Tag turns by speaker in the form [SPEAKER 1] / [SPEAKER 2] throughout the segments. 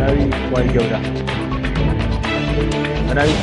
[SPEAKER 1] بەناوی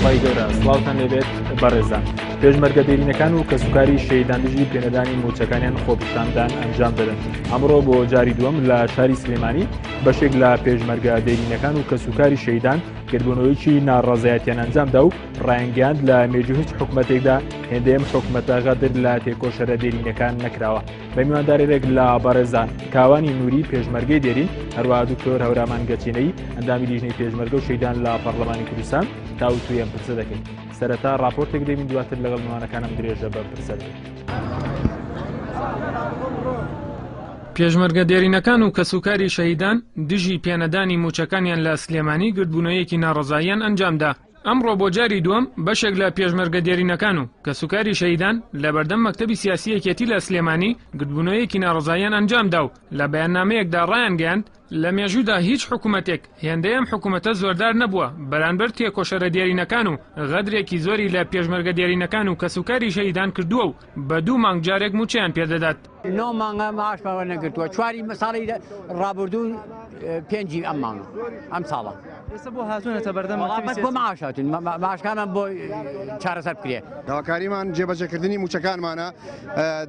[SPEAKER 1] خوای گەورە سڵاوتان لێبێت بەڕێزان. پێشمەرگە دێرینەکان و کەسوکاری شەیدان دژی پێنەدانی موچەکانیان خۆپیشاندان ئەنجام دەدەن. ئەمڕۆ بۆ جاری دووەم لە شاری سلێمانی بەشێک لە پێشمەرگە دێرینەکان و کەسوکاری شەیدان کردبوونەوەیکی ناڕەزایەتیان ئەنجامدا و ڕایانگەاند لە مێژوو هیچ حکومەتێکدا هێندەیەم حکومەتە غەدر لە تێکۆشەرە دێرینەکان نەکراوە. بە میواندارێک لە بەڕێزان کاوانی نووری پێشمەرگەی دێرین هەروەها دکتۆر هەورامان گەچینەی ئەندامی لیژنەی پێشمەرگە و شەیدان لە پەرلەمانی کوردستان تاوتویان پرسە دەکەین. سەرەتا راپۆرتێک دەبین دواتر لەگەڵ میوانەکانم درێژە بە پرسە دەکەین.
[SPEAKER 2] پێشمەرگە دێرینەکان و کەسوکاری شەیدان دژی پێنەدانی موچەکانیان لە سلێمانی گردبوونەوەیەکی ناڕەزاییان ئەنجامدا. ئەمڕۆ بۆ جاری دووەم بەشێک لە پێشمەرگە دێرینەکان و کەسوکاری شەیدان لە بەردەم مەکتەبی سیاسی یەکێتی لە سلێمانی گردبوونەوەیەکی ناڕەزاییان ئەنجامدا و لە بەیاننامەیەکدا ڕایانگەاند لە مێژوودا هیچ حکوومەتێک هێندەیەم حکوومەتە زۆردار نەبووە بەرامبەر تێکۆشەرە دێرینەکان و غەدرێکی زۆری لە پێشمەرگە دێرینەکان و کەسوکاری شەیدان کردووە و بە 2 مانگ جارێک موچەیان پێدەدات.
[SPEAKER 3] 9 مانگە ماچمەوە نەگرتووە، 4 ساڵی ڕابردوو 5 ئەم مانگە ئەم ساڵە.
[SPEAKER 4] ئێستا بۆ هاتوونەتە بەردەم
[SPEAKER 3] بۆ ماشاتون ماشکانمان بۆ چارەسەر بکرێ.
[SPEAKER 5] داواکاریمان جێبەجێکردنی موچەکانمانە،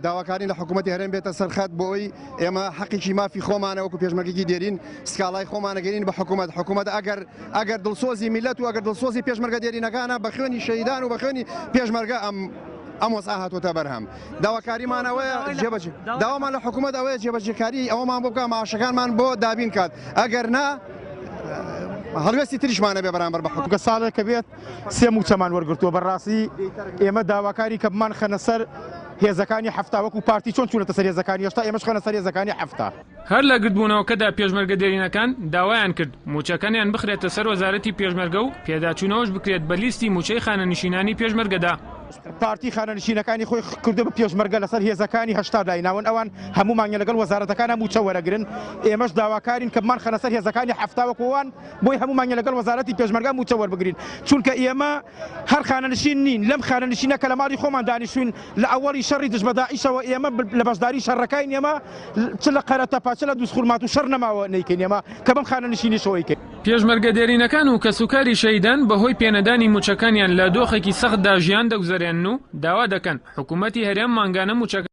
[SPEAKER 5] داواکاری لە حکوومەتی هەرێم بێتە سەرخەت بۆی ئێمە حەقیکی مافی خۆمانە وەکو پێشمەرگێکی دێرین سکاڵای خۆمانەگەرین بە حکوومەت ئەگەر دڵسۆزی میلەت و ئەگەر دڵسۆزی پێشمەرگە دێرینەکانە بە خوێنی شەیدان و بە خوێنی پێشمەرگە ئەم وەسا هاتوۆتە بەرهەم. داواکاریمانەوەیە داوامان لە حکوومەت ئەوەیە جێبەجێکاری ئەوەمان بۆ بکە ماشەکانمان بۆ دابین کات، ئەگەر نا هەڵوێستی تریشمانە بێ بەرامبەر بە حکوومەت.
[SPEAKER 6] ساڵێکە بێت 3 موچەمان وەرگرتووە. بەڕاستی ئێمە داواکاری کە بمان خەنە سەر هێزەکانی هەفتا وەکو پارتی چۆن چوونەتە سەر هێزەکانی هێشتا ئێمەش خەنە سەر هێزەکانی هەفتا.
[SPEAKER 2] هەر لە گردبوونەوەکەدا پێشمەرگە دێرینەکان داوایان کرد موچەکانیان بخرێتە سەر وەزارەتی پێشمەرگە و پێداچوونەوەش بکرێت بە لیستی موچەی خانەنشینانی پێشمەرگەدا.
[SPEAKER 6] پارتی خانەنشینەکانی خۆی کردو بە پێشمەرگە لەسەر هێزەکانی هەشتا دایناون ئەوان هەمومانگە لەگەڵ وەزارەتەکانە موچە وەرەگرن. ئێمەش داواکارین کە بمان خەنە سەر هێزەکانی هەفتا وەکوان بۆی هەمومانگە لەگەڵ وەزارەتی پێشمەرگە موچە وەربگرین، چونکە ئێمە هەر خانەنشین نین. لەم خانەنشینە کە لە ماڵی خۆمان دانیشتوین لە ئەوەڵی شەڕی دژ بەداعیشەوە ئێمە لە بەشداری شەڕەکەین. ئێمە چ لە قەرەتەپا چ لە دووسخورمات و شەڕ نەماوە نەیکەین ئێمە کە بەم خانەنشینیشەوەی کرد.
[SPEAKER 2] پێشمەرگە دێرینەکان و کەسوکاری شەیدان بەهۆی پێنەدانی موچەکانیان لە دۆخێکی سەختدا ژیان دەگوزارێن و داوا دەکەن حکوومەتی هەرێم مانگانە موچەکە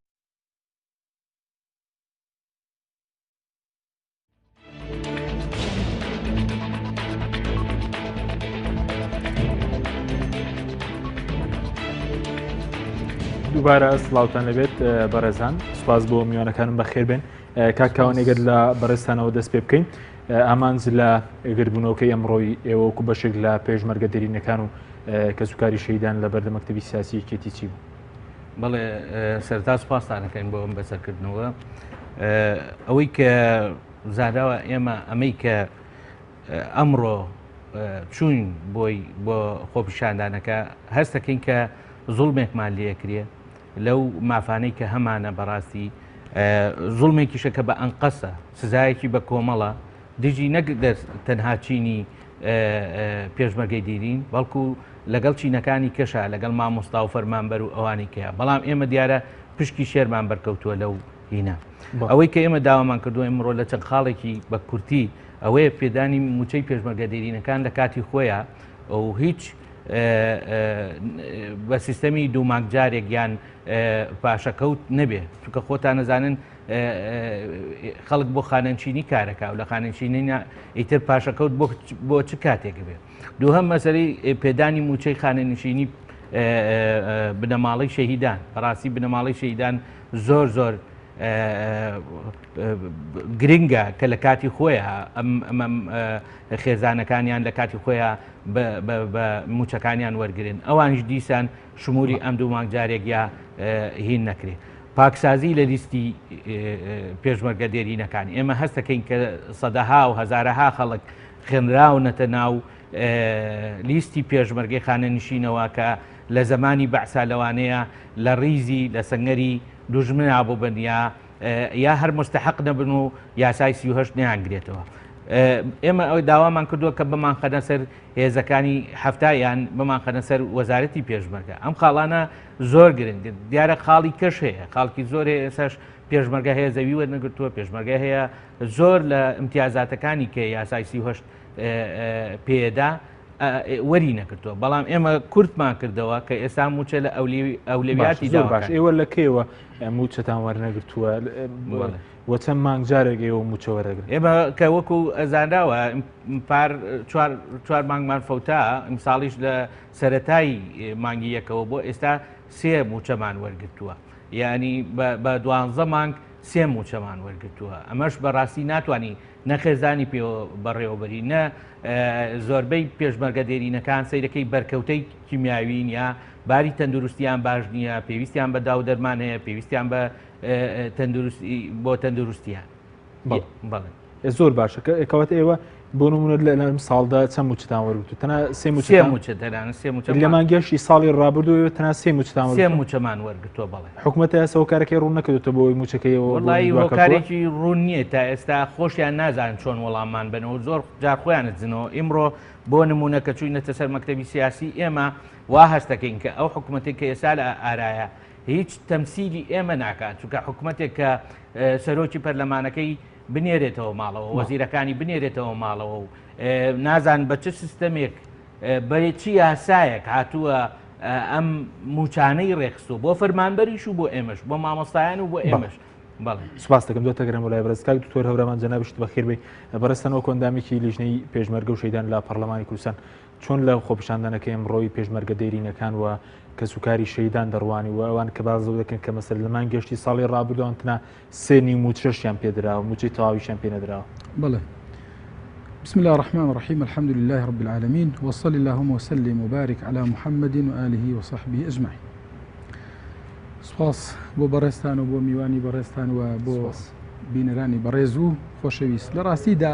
[SPEAKER 1] دووبارە سڵاوتان لەبێت بەڕێزان. سوپاس بۆ میوانەکانم بەخێر بێن. کاکاوانێگەر لە بەڕێستانەوە دەست پێ بکەین ئامانج لە گردبوونەوەکەی ئەمڕۆی ئێوە وەکو بەشێک لە پێشمەرگە دێرینەکان و کەسوکاری شەیدان لە بەردەم مەکتەبی سیاسی یەکێتی چی بوو؟
[SPEAKER 7] بەڵێ سەرتا سوپاسانەکەین بۆ ئەم بەسەرکردنەوە. ئەوەی کە زاداوە ئێمە ئەمەی کە ئەمڕۆ چوون بۆی بۆ خۆپیشاندانەکە هەستەکەین کە زوڵمێکمان لێکرێ لەو مافانەی کە هەمانە بەڕاستی زوڵمێکیشە کە بە ئەنقەسە سزایەکی بە کۆمەڵە دژی نەک تەنها چینی پێشمەرگەی دێرین بەڵکو لەگەڵ چینەکانی کەشە لەگەڵ مامۆستا و فەرمانبەر و ئەوانی کەیە. بەڵام ئێمە دیارە پشکی شێرمان بەرکەوتووە لەو هینە. ئەوەی کە ئێمە داوامان کردووە ئەمڕۆ لە چەند خاڵێکی بە کورتی ئەوەیە پێدانی موچەی پێشمەرگە دێرینەکان لە کاتی خۆیە ئەو هیچ بە سیستەمی دوو مانگجارێک یان پاشەکەوت نەبێ، چونکە خۆتان نەزانن خەڵک بۆ خانەنشینی کارەکە و لە خانەنشینی ئیتر پاشەکەوت بۆ چ کاتێک بێ. دووهەم مەسەلەی پێدانی موچەی خانەنشینی بنەماڵەی شەهیدان. بەڕاستی بنەماڵەی شەهیدان زۆر زۆر گرنگە کە لە کاتی خۆیە ئەم خێزانەکانیان لە کاتی خۆیە بە موچەکانیان وەرگن. ئەوانش دیسان شموری ئەم دوو مانگجارێک یا هین نەکرێت. پاکسازی لە لیستی پێشمەرگە دێرینەکان ئێمە هەستەکەین کە سەدەها و هەزارەها خەڵک خوێنراونەتە ناو لیستی پێشمەرگەی خانەنشینەوە کە لە زمانی بەعسا لەوانەیە لە ڕیزی لە سەنگەری دوژمنە بۆ بنیا یا هەر مستحق نەبن و یاسای 38 نەیانگرێتەوە. ئێمە ئەوەی داوامان کردووە کە بمان خەنە سەر هێزەکانی هەفتایان بمان خەنە سەر وەزارەتی پێشمەرگە. ئەم خاڵانە زۆر گرنگ دیارە خاڵی کەش هەیە، خاڵکی زۆر ئێساش پێشمەرگە هەیە زەوی وەرنەگرتووە پێشمەرگە هەیە زۆر لە ئیمتیازاتەکانی کە یاسای 38 پێدا وەری نەکردووە بەڵام ئێمە کورتمان کردەوە کە ئێستا موچە لە ئەولویاتی
[SPEAKER 1] زۆر باش ئێوە لە کێوە موچەتان وەرنەگرتووە وە چەند مانگ جارێک ئێوە موچە وەرەگرن
[SPEAKER 7] ئێمە کە وەکو ئەزانراوە چوار مانگمان فەوتا ئیمساڵیش لە سەرەتایی مانگی یەکەوە بۆ ئێستا 3 موچەمان وەرگرتووە یعنی بە 12 مانگ 3 موچەمان وەرگرتووە ئەمەش بەڕاستی ناتوانانی نەخێزانی پێوە بەڕێوەبەری نە زۆربەی پێشمەرگە دێرینەکان سەیرەکەی بەرکەوتەی کیمیاوین یا باری تەندروستیان باش نییە پێویستیان بە داو دەرمان هەیە پێویستیان بە بۆ تەندروستیان
[SPEAKER 1] زۆر باشە کەواتە ئێوە بۆ نمونە لەم ساڵدا چەند موچتان وەرگرتو تەنها 3 موچە لە مانگەشی ساڵی ڕابردووە تەنها 3 موچتان
[SPEAKER 7] 3 موچەمان وەرگرتووە بەڵێ
[SPEAKER 1] حکوومەتە سەوکارەکەی ڕوون نەکردوتە بۆی موچەکەیەوە
[SPEAKER 7] وڵی هۆکارێکی ڕوون نییە تا ئێستا خۆشیان نازان چۆن وەڵاممان بنەوە زۆر جار خۆیانت زنەوە ئیمڕۆ بۆ نمونە کە چووینەتە سەر مەکتەبی سیاسی ئێمە وا هەستەکەین کە ئەو حکوومەتێک کە ئێستا لە ئارایە هیچ تەمسیلی ئێمە ناکات چونکە حکوومەتێک کە سەرۆکی پەرلەمانەکەی بنێرێتەوە ماڵەوە وەزیرەکانی بنێرێتەوە ماڵەوە و نازان بە چه سیستەمێک بە چی یاسایەک هاتووە ئەم موچانەی ڕێخستو بۆ فەرمانبەریش و بۆ ئێمەش بۆ مامۆستایان و بۆ ئێمەش
[SPEAKER 1] سپاس دەکەم دۆتەگەرم وڵای بەرزکاک دکتۆر هەورەمان جەنابشت بەخێر بێ بەڕستنەوە کۆندامێکی لیژنەی پێشمەرگە و شەیدان لە پەرلەمانی کوردستان چۆن لە خۆپیشاندنەکەی ئەمڕۆی پێشمەرگە دێرینەکان وە کە سوکاری شەیدان دەڕوانی و ئەوان کە بازەوە دەکەن کە مەسەر لە مانگەشتی ساڵی ڕابردووان تەنها 3 موچەشیان پێدراوە موچەی تەواویشیان پێ نەدراوە
[SPEAKER 8] بەڵێ بسم الله الرحمن الرحيم الحمد لله رب العالمين وصلى اللهم وسلم وبارك على محمد وآله وصحبه أجمعين سپاس بۆ بەڕێستان و بۆ میوانی بەڕێستان و بۆ بینەرانی بەڕێز و خۆشەویست لە ڕاستیدا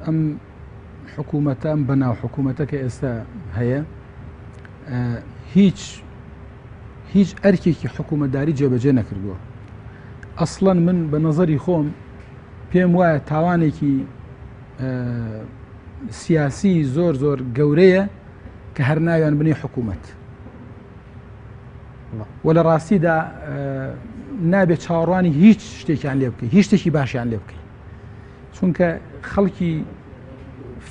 [SPEAKER 8] ئەم حکوومەتە ئەم بەناو حکوومەتە کە ئێستا هەیە هیچ ئەرکێکی حکوومەتداری جێبەجێ نەکردووە ئەسڵەن من بە نەزەری خۆم پێم وایە تاوانێکی سیاسی زۆر گەورەیە کە هەر ناویان بنێ حکوومەت و لە ڕاستیدا نابێت چاوەڕوانی هیچ شتێکیان لێ بکەی هیچ شتێکی باشیان لێ بکەی چونکە خەڵکی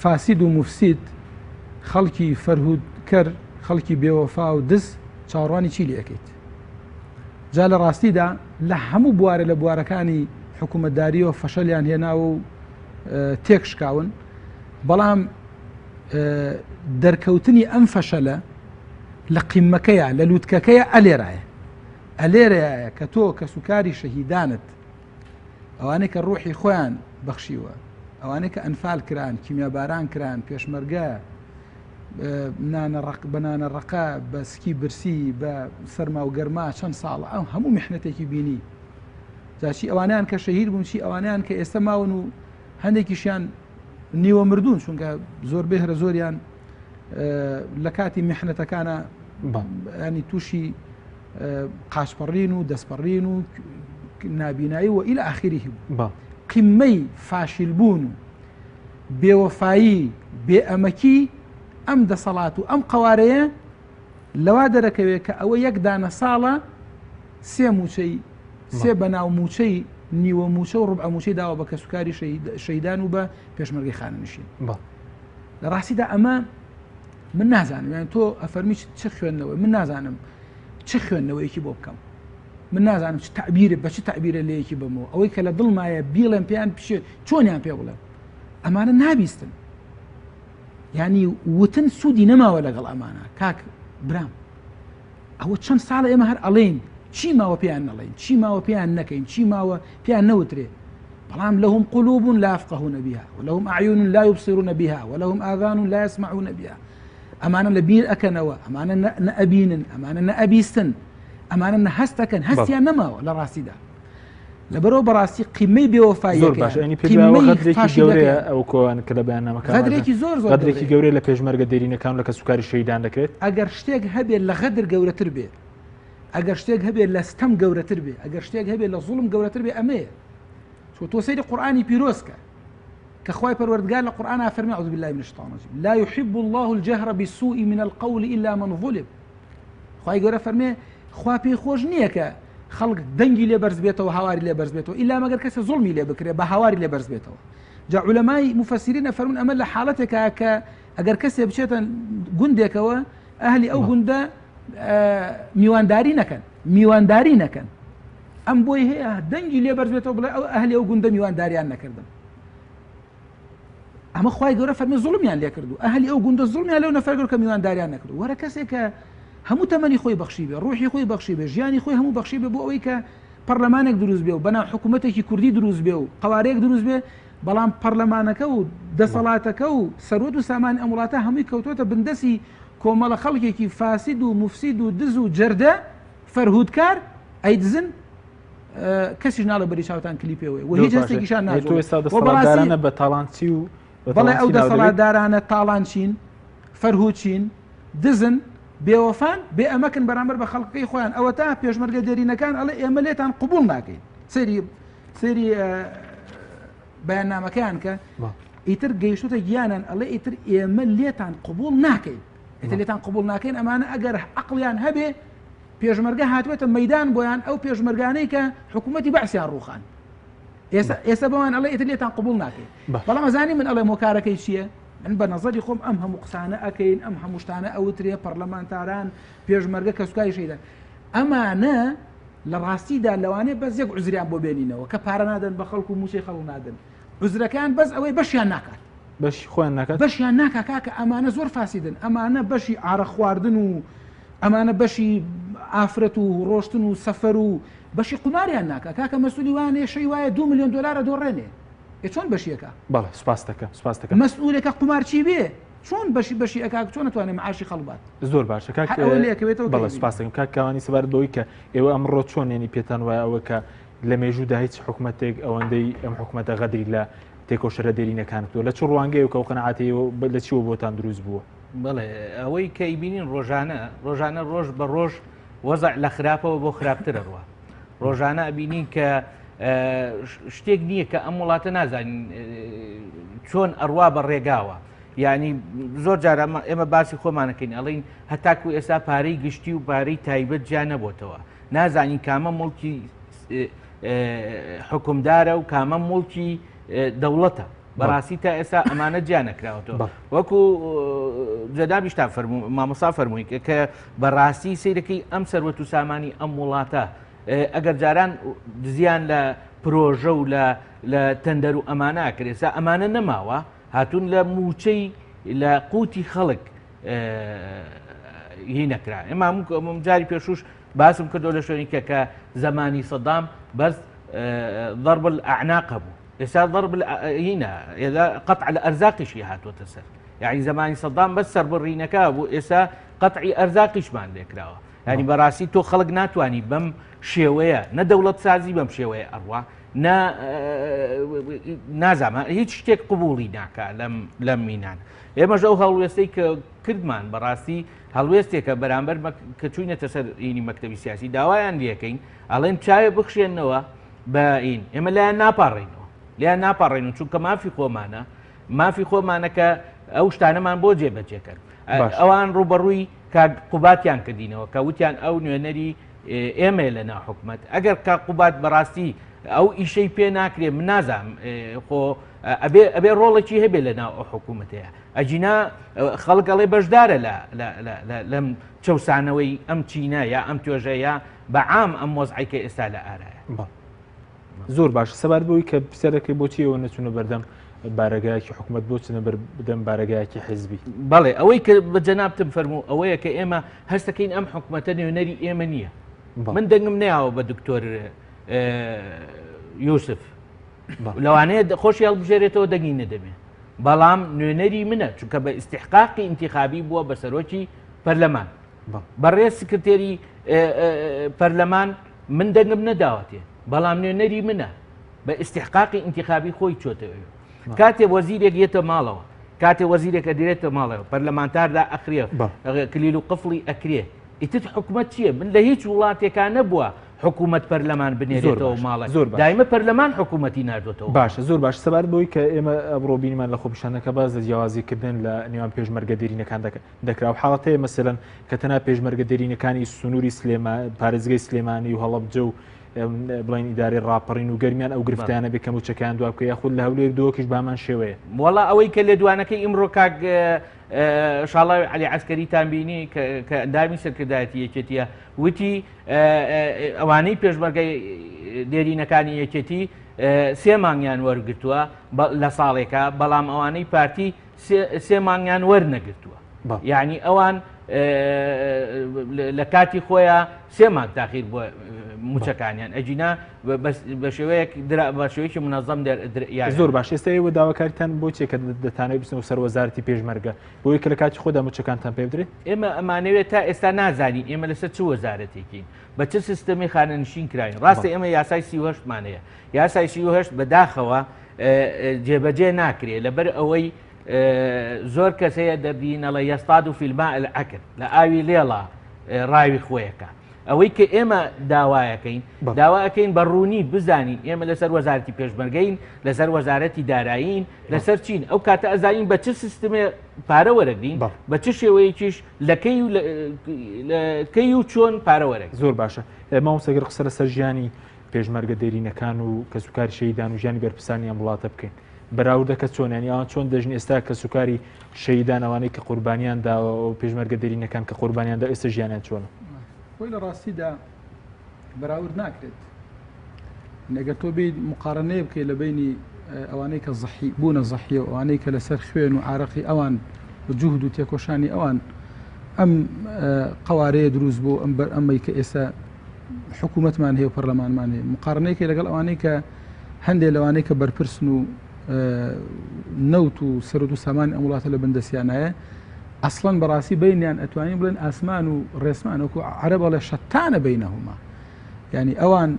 [SPEAKER 8] فاسید و مفسید خەڵکی فەرهودکەر خەڵکی بێوەفا و دز چاوەڕوانی چی لێ ئەەکەیت جا لە ڕاستیدا لە هەموو بوارە لە بوارەکانی حکوومەتداریەوە فەشەلیان هێناوە و تێکشکاون بەڵام دەرکەوتنی ئەم فەشەلە لە قیمەکەیە لە لووتکەکەیە ئەلێرەیە کە تۆ کە سوکاری شەهیدانت ئەوانەی کە ڕوحی خۆیان بەخشیوە ئەوانەی کە ئەنفال کران کیمیاباران کران پێشمەرگە بەنانە ڕقا بە سکی برسی بە سەرما و گەرما چەند ساڵە ئەو هەموو میحنەتێکی بینی جاچی ئەوانیان کە شەهید بوون چی ئەوانیان کە ئێستا ماون و هەندێکیشیان نیوە مردوون چونکە زۆربەی هەرە زۆریان لە کاتی میحنەتەکانە ینی تووشی قاشپەڕین و دەستپەڕین و نابینایی و ئیلە ئاخری هیبوو قیمەی فاشیلبوون و بێوەفایی بێئەمەکی ئەم دەسەڵات و ئەم قوارەیە لەوا دەرەکەوێت کە ئەوە یەک دانە ساڵە 3 موچەی 3 بەناو موچەی نیوە موچە و ڕوبع موچەی داوە بە کەسوکاری شەیدان و بە پێشمەرگەی خانەنشین لە ڕاستیدا ئەمە من نازانم یان تۆ ئەفەرمی چه خوێندنەوەی من نازانم چه خوێندنەوەیەکی بۆ بکەم من نازانم چ تعبیرە بە چ تعبیرە لەیەکی بمەوە ئەوەی کە لە دڵمایە بیڵێن پێیان پیشێ چۆنیان پێ بڵێن ئەمانە نابیستن ینی وتن سوودی نەماوە لەگەڵ ئەمانە کاک برام ئەوە چەند ساڵە ئێمە هەر ئەڵێن چی ماوە پێیان نەڵێن چی ماوە پێیان نەکەین چی ماوە پێیان نەوترێ بەڵام لەهم قلوب لا يفقهون بها ولهم أعين لا يبصرون بها ولهم آذان لا يسمعون بها ئەمانە لە بیر ئەکەنەوە ئەمانە نەئەبینن ئەمانە نەئەبیستن ئەمانە نەهەستەکەن هەستیان نەماوە لە ڕاستیدا لەبەرەوە بەڕاستی قیمەی
[SPEAKER 1] بێوەفایەکی گەورەیە ئەو کۆوان کە لە بەیاننامەکان
[SPEAKER 8] غەدرێکی زۆر
[SPEAKER 1] غەدرێکی گەورەی لە پێشمەرگە دێرینەکان لە کە سوکاری شەیدان دەکرێت
[SPEAKER 8] ئەگەر شتێک هەبێت لە غەدر گەورەتر بێت ئەگەر شتێک هەبێت لە ستەم گەورەتر بێ ئەگەر شتێک هەبێت لە زوڵم گەورەتر بێ ئەمەیە تۆ سەیری قورئانی پیرۆزکە کە خوای پەروەردگار لە قورئان فەرمی أعوذ بالله من الشیطان الرجیم لا يحب الله الجهر بالسوء من القول إلا من ظلم خوای گەورە فەرمێ خوا پێی خۆش نییە کە خەڵک دەنگی لێ بەرز بێتەوە هاواری لێ بەرز بێتەوە ئیلا مەگەر کەسە زوڵمی لێ بکرێت بە هاواری لێ بەرز بێتەوە جا عولەمای مفەسیرین ئەفەرمون ئەمە لە حاڵەتێکە کە ئەگەر کەسێ بچێتە گوندێکەوە ئەهلی ئەو گوندە میوانداری نەکەن ئەم بۆی هەیە دەنگی لێ بەرز بێتەوە بڵێ ئەو ئەهلی ئەو گوندە میوانداریان نەکردم ئەمە خوای گەورە فەرمی زوڵمیان لێ کردو ئەهلی ئەو گوندە زوڵمیان لەو نەفەر کە میوانداریان نەکردو وەرە کەسێک کە هەموو تەمەنی خۆی بەخشی بێ ڕۆحی خۆی بەخشی بێ ژیانی خۆی هەموو بەخشی بێ بۆ ئەوەی کە پەرلەمانێک دروست بێ و بەناو حکوومەتێکی کوردی دروست بێ و قوارەیەک دروست بێ بەڵام پەرلەمانەکە و دەسەڵاتەکە و سەرۆت و سامان ئەم وڵاتە هەمووی کەوتۆتە بندەسی کۆمەڵە خەڵکێکی فاسید و مفسید و دز و جەردە فەرهودکار ئەیدزن کەسیش ناڵە بەری چاوتان کلیپێەوەی و هیچ هەستێکیشان
[SPEAKER 1] نازۆ بە تاڵانچی و
[SPEAKER 8] بەڵێ ئەو دەسەڵاتدارانە تاڵانچین فەرهودچین دزن بێوەفان بێ ئەمەکن بەرامبەر بە خەڵقی خۆیان ئەوە تا پێشمەرگە دێرینەکان ئەڵێ ئێمە لێتان قبول ناکەین سەیری بەیاننامەکەیان کە ئیتر گەیشتە گیانان ئەڵێ ئیتر ئێمە لێتان قبول ناکەین ئیتر لێتان قبول ناکەین ئەمانە ئەگەر عەقڵیان هەبێ پێشمەرگە هاتوێتە مەیدان بۆیان ئەو پێشمەرگانەی کە حکوومەتی بەعسیان ڕووخان ئێستا بەوان ئەڵێ ئیتر لێتان قبول ناکەین بەڵام ئەزانی من ئەڵێ مۆکارەکەی چییە؟ من بە نەزەری خۆم ئەم هەموو قسانە ئەەکەین ئەم هەموو شتانە ئەوترێ پەرلەمانتاران پێشمەرگە کەسوکاری شەیدان ئەمانە لە ڕاستیدا لەوانەیە بەس یەک عوزریان بۆ بێنینەوە کە پارە نادەن بە خەڵکو و موچەی خەڵک نادەن عوزرەکان بەس ئەوەی بەشیان ناکات
[SPEAKER 1] بەشی خۆیان ناکات
[SPEAKER 8] بەشیان ناکات کاکە ئەمانە زۆر فاسیدن ئەمانە بەشی ئارە خواردن و ئەمانە بەشی ئافرەت و ڕۆشتن و سەفەر و بەشی قماریان ناکات کاکە مەسئولی وانێ شەی وایە 2 ملیۆن دۆلارە دۆڕێنێ چۆن بەشیەکە
[SPEAKER 1] بەڵێ سوپاس دەکەم
[SPEAKER 8] مەسئولێکە قمارچی بێ چۆن بەشی ئەکا چۆن نتوانێت معاشی خەڵبات
[SPEAKER 1] زۆر باشە بەڵێ سپاس دەکەم کاکەوانی سەبارەت بەوەی کە ئێوە ئەمڕۆ چۆن ێنی پێتان وایە ئەوە کە لە مێژوودا هیچ حکوومەتێک ئەوەندەی ئەم حکوومەتە غەدری لە تێکۆشەرە دێرینەکانتەوە لە چ ڕوانگەی و کە قەنەعاتیەوە لە چیوە بۆتان دروست بووە
[SPEAKER 7] بڵێ ئەوەی کە ئیبینین ڕۆژانە ڕۆژ بە ڕۆژ وەزع لە خراپەوە بۆ خراپترە ڕوە ڕۆژانە ئەبینین کە شتێک نییە کە ئەم وڵاتە نازانین چۆن ئەڕوا بە ڕێگاوە یعنی زۆر جارە ئێمە باسی خۆمانەکەین ئەڵین هەتاکو ئێستا پارەی گشتی و پارەی تایبەت جا نەبووتەوە نازانین کامە مڵکی حکومدارە و کامە مڵکی دەوڵەتە بەڕاستی تا ئێستا ئەمانە جیا نەکراوەتەوە وەکو جەدابیشتا مامۆستا فەرمووی کە بەڕاستی سیرەکەی ئەم سەروەت و سامانی ئەم وڵاتە ئەگەر جاران دزیان لە پرۆژە و لە تەندەر و ئەمانە کرێسا ئەمانە نەماوە هاتوون لە موچەی لە قوتی خەڵک هی نەکرا ئێمە جاری پێشوش باسم کردو لە شوێنێکە کە زەمانی سەدام بەس ضرب الأعناق بوو ئێستا ضرب هینە قەطع لە ئەرزاقیشی هاتووەتە سەر یعنی زەمانی سەدام بەس سەربڕینەکە بوو ئێستا قەطعی ئەرزاقیشمان لێکراوە ینی بەڕاستی تۆ خەڵک ناتوانانی بەم شێوەیە نە دەوڵەت سازی بەم شێوەیە ئەڕوا نازانە هیچ شتێک قبوڵی ناکە لەم مینان ئێمەش ئەو هەڵوێستەی کە کردمان بەڕاستی هەڵوێستێکە بەرامبەر کە چوینەتە سەر ئینی مەکتەبی سیاسی داوایان لەکەین ئەڵێن چاوێ بخشێنەوە بە ئین ئێمە لایەن ناپاڕێنەوە لیان ناپاڕێنەوە چونکە مافی خۆمانەکە ئەو شتانەمان بۆ جێبەجێکرد ئەوان ڕوبەڕووی قوباتیان کردینەوە کە وتیان ئەو نوێنەری ئێمە لە ناو حکومەت ئەگەر کا قوبات بەڕاستی ئەو ئیشەی پێ ناکرێ من نازانم خۆ ئەبێ ڕۆڵێکی هەبێ لە ناو ئەو حکوومەتەیە ئەجینا خەڵگەڵێ بەشدارە لەم چەسانەوەی ئەم چینە یا ئەم توێژەیە بەعام ئەم مۆزعیکە ئێستا لە ئارایە
[SPEAKER 1] زۆر باش سەبار بۆی کە پرسیارەکەی بۆچیەوە نەچونە بەردەم بارەگایەکی حکوومەت بۆ چنە بدەم بارەگایەکی حیزبی
[SPEAKER 7] بەڵێ ئەوەی کە بە جەنابتم فەرموو ئەوەیە کە ئێمە هەستەکەین ئەم حکوومەتە نوێنەری ئێمە نییە من دەنگم نەیەوە بە دکتۆر یوسف لەوانەیە خۆشی هەڵبژێرێتەوە دەنگی نەدەبێ بەڵام نوێنەری منە چونکە بە ئیستیحقاقی ئینتیخابی بووە بە سەرۆکی پەرلەمان بەڕێز سکرتێری پەرلەمان من دەنگم نەداوەتێ بەڵام نوێنەری منە بە ئیستیحقاقی ئینتیخابی خۆی چۆتەوە کاتێ وەزیرێک یێتە ماڵەوە کاتێ وەزیرێکە دێتە ماڵەوە پەرلەمانتاردا ئەخرێ کلیل و قفڵی ئەکرێ ئیتر حکومەت چییە؟ من لە هیچ وڵاتێکان نەبووە حکوومەت پەرلەمان بنێرێتەوە ماڵە
[SPEAKER 1] زۆر باش.
[SPEAKER 7] دایمە پەرلەمان حکوومەتی نردوێتەوە
[SPEAKER 1] باشە زۆر باش سەبارەت بۆی کە ئێمە ئەمڕۆ بینیمان لە خۆپیشانەکە باز لە جیاوازیکردن لە نێوان پێشمەرگە دێرینەکان دەکرا و حاڵەتەیە مەسەلەن کە تەنها پێشمەرگە دێرینەکانی سنووری پارێزگای سلێمانی و هەڵەبجە و بڵین ئیداری ڕاپەڕین و گەرمیان ئەو گرفتیانە بکەم و چەکان دوابکە یاخود لە هەولێر دۆکیش بامان شێوەیە
[SPEAKER 7] وەڵا ئەوەی کە لە دوانەکەی ئیمڕۆ کاک شاڵاوی علی عسکەریتان بینی کە ئەندامی سەرکردایەتی یەکێتیە وتی ئەوانەی پێشمەرگەی دێرینەکانی یەکێتی 3 مانگیان وەرگرتووە لە ساڵێکە بەڵام ئەوانەی پارتی 3 مانگیان وەرنەگرتووە یعنی ئەوان لە کاتی خۆیان 3 مانگ تاخیر بۆ موچەکانیان ئەجینا بە شێوەیەکی منەظەم
[SPEAKER 1] زۆر باش ئێستا ئێوە داواکاریتان بۆ چێکە دەتانەوێت بچنەوە سەر وەزارەتی پێشمەرگە بۆی کە لە کاتی خۆدا موچەکانتان پێ بدرێت
[SPEAKER 7] ئێمە ئەمانەوێت تا ئێستا نازانین ئێمە لەسەر چ وەزارەتێکین بە چه سیستەمی خانەنشین کراین ڕاستی ئێمە یاسای 38مانەیە یاسای 38 بەداخەوە جێبەجێ ناکرێت لەبەر ئەوەی زۆر کەسەیە دەبینەڵە یەستاد و فیلما ئەلعەکر لە ئاوی لێڵا ڕاوی خۆیەکە ئەوەی کە ئێمە داواەکەین بە ڕوونی بزانین ئێمە لەسەر وەزارەتی پێشمەرگەین لەسەر وەزارەتی دارایین لەسەر چین ئەو کاتە ئەزانین بە چه سیستمێ پارە وەرەگرین بە چه شێوەیەکیش لەکەی و چۆن پارە وەرەگرین
[SPEAKER 1] زۆر باشە مامۆستاگەر قسە لەسەر ژیانی پێشمەرگە دێرینەکان و کەسوکاری شەیدان و ژیانی بەرپرسانیان وڵاتە بکەین بەراوردەکە چۆنیانی ئەوان چۆن دەژین ئێستا کە سوکاری شەیدان ئەوانەی کە قوربانیان داوە و پێشمەرگە دێرینەکان کە قوربانیاندا ئێستا ژیانیان چۆنە
[SPEAKER 8] خۆی لە ڕاستیدا بەراورد ناکرێت نەگەر تۆ بیت مقارنەیە بکەیت لە بینی ئەوانەی کە بوونە زەحیە و ئەوانەی کە لەسەر خوێن و عارەقی ئەوان جوهد و تێکۆشانی ئەوان ئەم قوارەیە دروست بوو ئەمەی کە ئێستا حکوومەتمان هەیە و پەرلەمانمان هەیە مقارنەیەکی لەگەڵ ئەوانەی کە هەندێک لەوانەی کە بەرپرسن و نەوت و سەرۆت و سامان ئەم وڵاتە لە بەندەسیانایە ئەسڵەن بەڕاستی بینیان ئەتوانین بڵێن ئاسمان و ڕێسمان وەکو عەرەب بەڵێ شەتانە بینەهما یعنی ئەوان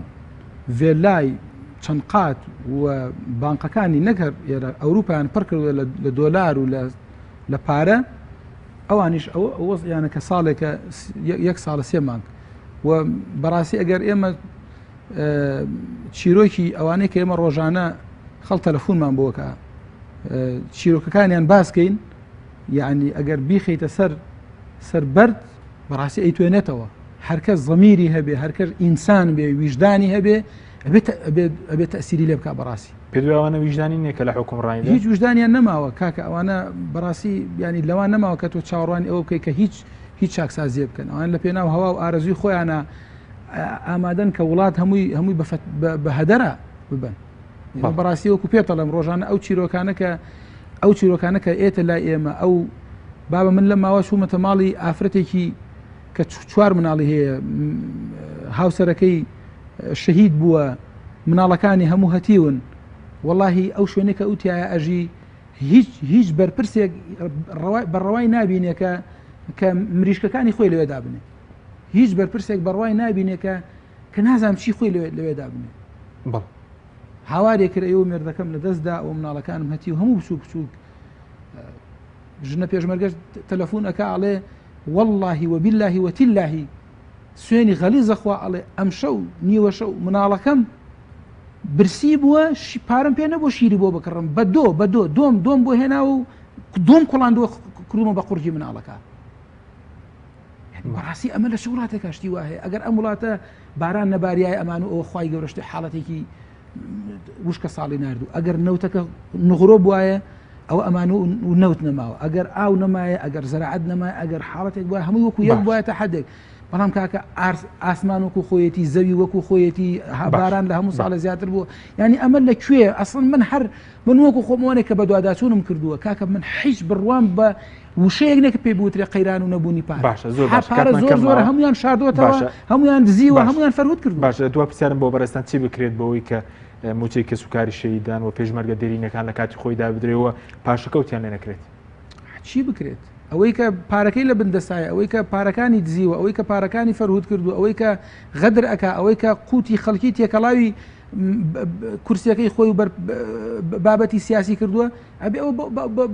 [SPEAKER 8] ڤێلای چەند قات و بانقەکانی نەکەر ئێرە ئەوروپایان پڕ کردووە لە دۆلار و لە پارە ئەوانیش ئەوەیانە کە ساڵێکە 1 ساڵە 3 مانگ و بەڕاستی ئەگەر ئێمە چیرۆکی ئەوانەی کە ئێمە ڕۆژانە خەڵ تەلەفۆنمان بۆکە چیرۆکەکانیان باسکەین یعنی ئەگەر بیخیتە سەر بەرد بەڕاستی ئەیتوێنێتەوە هەرکەس زەمیری هەبێ هەرکەس ئینسان بێ ویژدانی هەبێ ئەبێت تەسیری لێ بکە بەڕاستی
[SPEAKER 1] پێوانە ویژدانی نییە کە لە حکومڕانی
[SPEAKER 8] هیچ ویژدانیان نەماوە کاکە ئەوانە بەڕاستی ینی لەوان نەماوە کە تۆ چاوەڕوانی ئەوە بکەی کە هیچ چاکسازیە بکەن ئەوان لە پێناو هەوا و ئارەزوی خۆیانە ئامادەن کە وڵات هەمووی بە هەدەرە ببن بەڕاستی وەکو پێتەڵم ڕۆژانە ئەو چیرۆکانە کە ئێتە لای ئێمە ئەو بابە من لە ماوە چوومەتە ماڵی ئافرەتێکی کە 4 مناڵی هەیە هاوسەرەکەی شەهید بووە مناڵەکانی هەموو هەتیون واللهی ئەو شوێنێکە ئەوتیایە ئەژی هیچ بەرپرسێک بەڕەوای نابینێ کە مریشکەکانی خۆی لەوێدا بنێ هیچ بەرپرسێک بەڕوای نابینێ کە نازانم چی خۆی لەوێدا بنێ هاوارێک کرد ئەوە مێردەکەم لە دەستدا ئەو مناڵەکانم هەتی و هەموو بچووک ژنە پێشمەرگەش تەلەفۆن ئەکا ئەڵێ واللهی وباللهی وتاللهی سوێنی غەلیزە خوا ئەڵێ ئەم شەو نیوە شەو مناڵەکەم برسی بووە پارەم پێ نەبوو شیری بۆ بکڕم بە دۆم بۆ هێنا و دۆم کوڵاندووە کرومە بە قورجی مناڵەکە بەڕاستی ئەمە لە وڵاتێکە شتی وا هەیە ئەگەر ئەم وڵاتە باران نەباریای ئەمان و ئەوە خوای گەورەشتی حاڵەتێکی وشکە ساڵی نردوو ئەگەر نەوتەکە نغڕۆ بواە ئەو ئەمان و نەوت نەماوە ئەگەر ئاو نەمایە ئەگەر زەرعەت نەمایە ئەگەر حاڵەتێک وایە هەمووی وەکو یەک وایەتە حەدێک بەڵام کاکە ئاسمان وەکو خۆیەتی زەوی وەکو خۆیەتی باران لە هەموو ساڵە زیاتر بووە ینی ئەمە لەکوێ ئەسڵن من وەکو خۆمەوەنێک کە بە دوواداچوونم کردووە کاکە من هیچ بڕوان بە وشەیەک نێکە پێ بوترێ قەیران و نەبوونی پارە زۆر هەمویان شاردوەتەوە هەمویان دزیوە هەمویان فەرود کرد
[SPEAKER 1] باشە دو پرسیارم بۆ بەڕێستان چی بکرێت بەوەی کە موچەی کە سوکاری شەیدان و پێشمەرگە دێرینەکان لە کاتی خۆی دابدرێەوە پاشەکەوتیان لێ نەکرێت
[SPEAKER 8] چی بکرێت ئەوەی کە پارەکەی لە بندەسایە، ئەوەی کە پارەکانی دزیوە، ئەوەی کە پارەکانی فەرهود کردو، ئەوەی کە غەدر ئەکا، ئەوەی کە قوتی خەڵکی تێکەڵاوی کورسیەکەی خۆی و بابەتی سیاسی کردووە، ئەبێ ئەو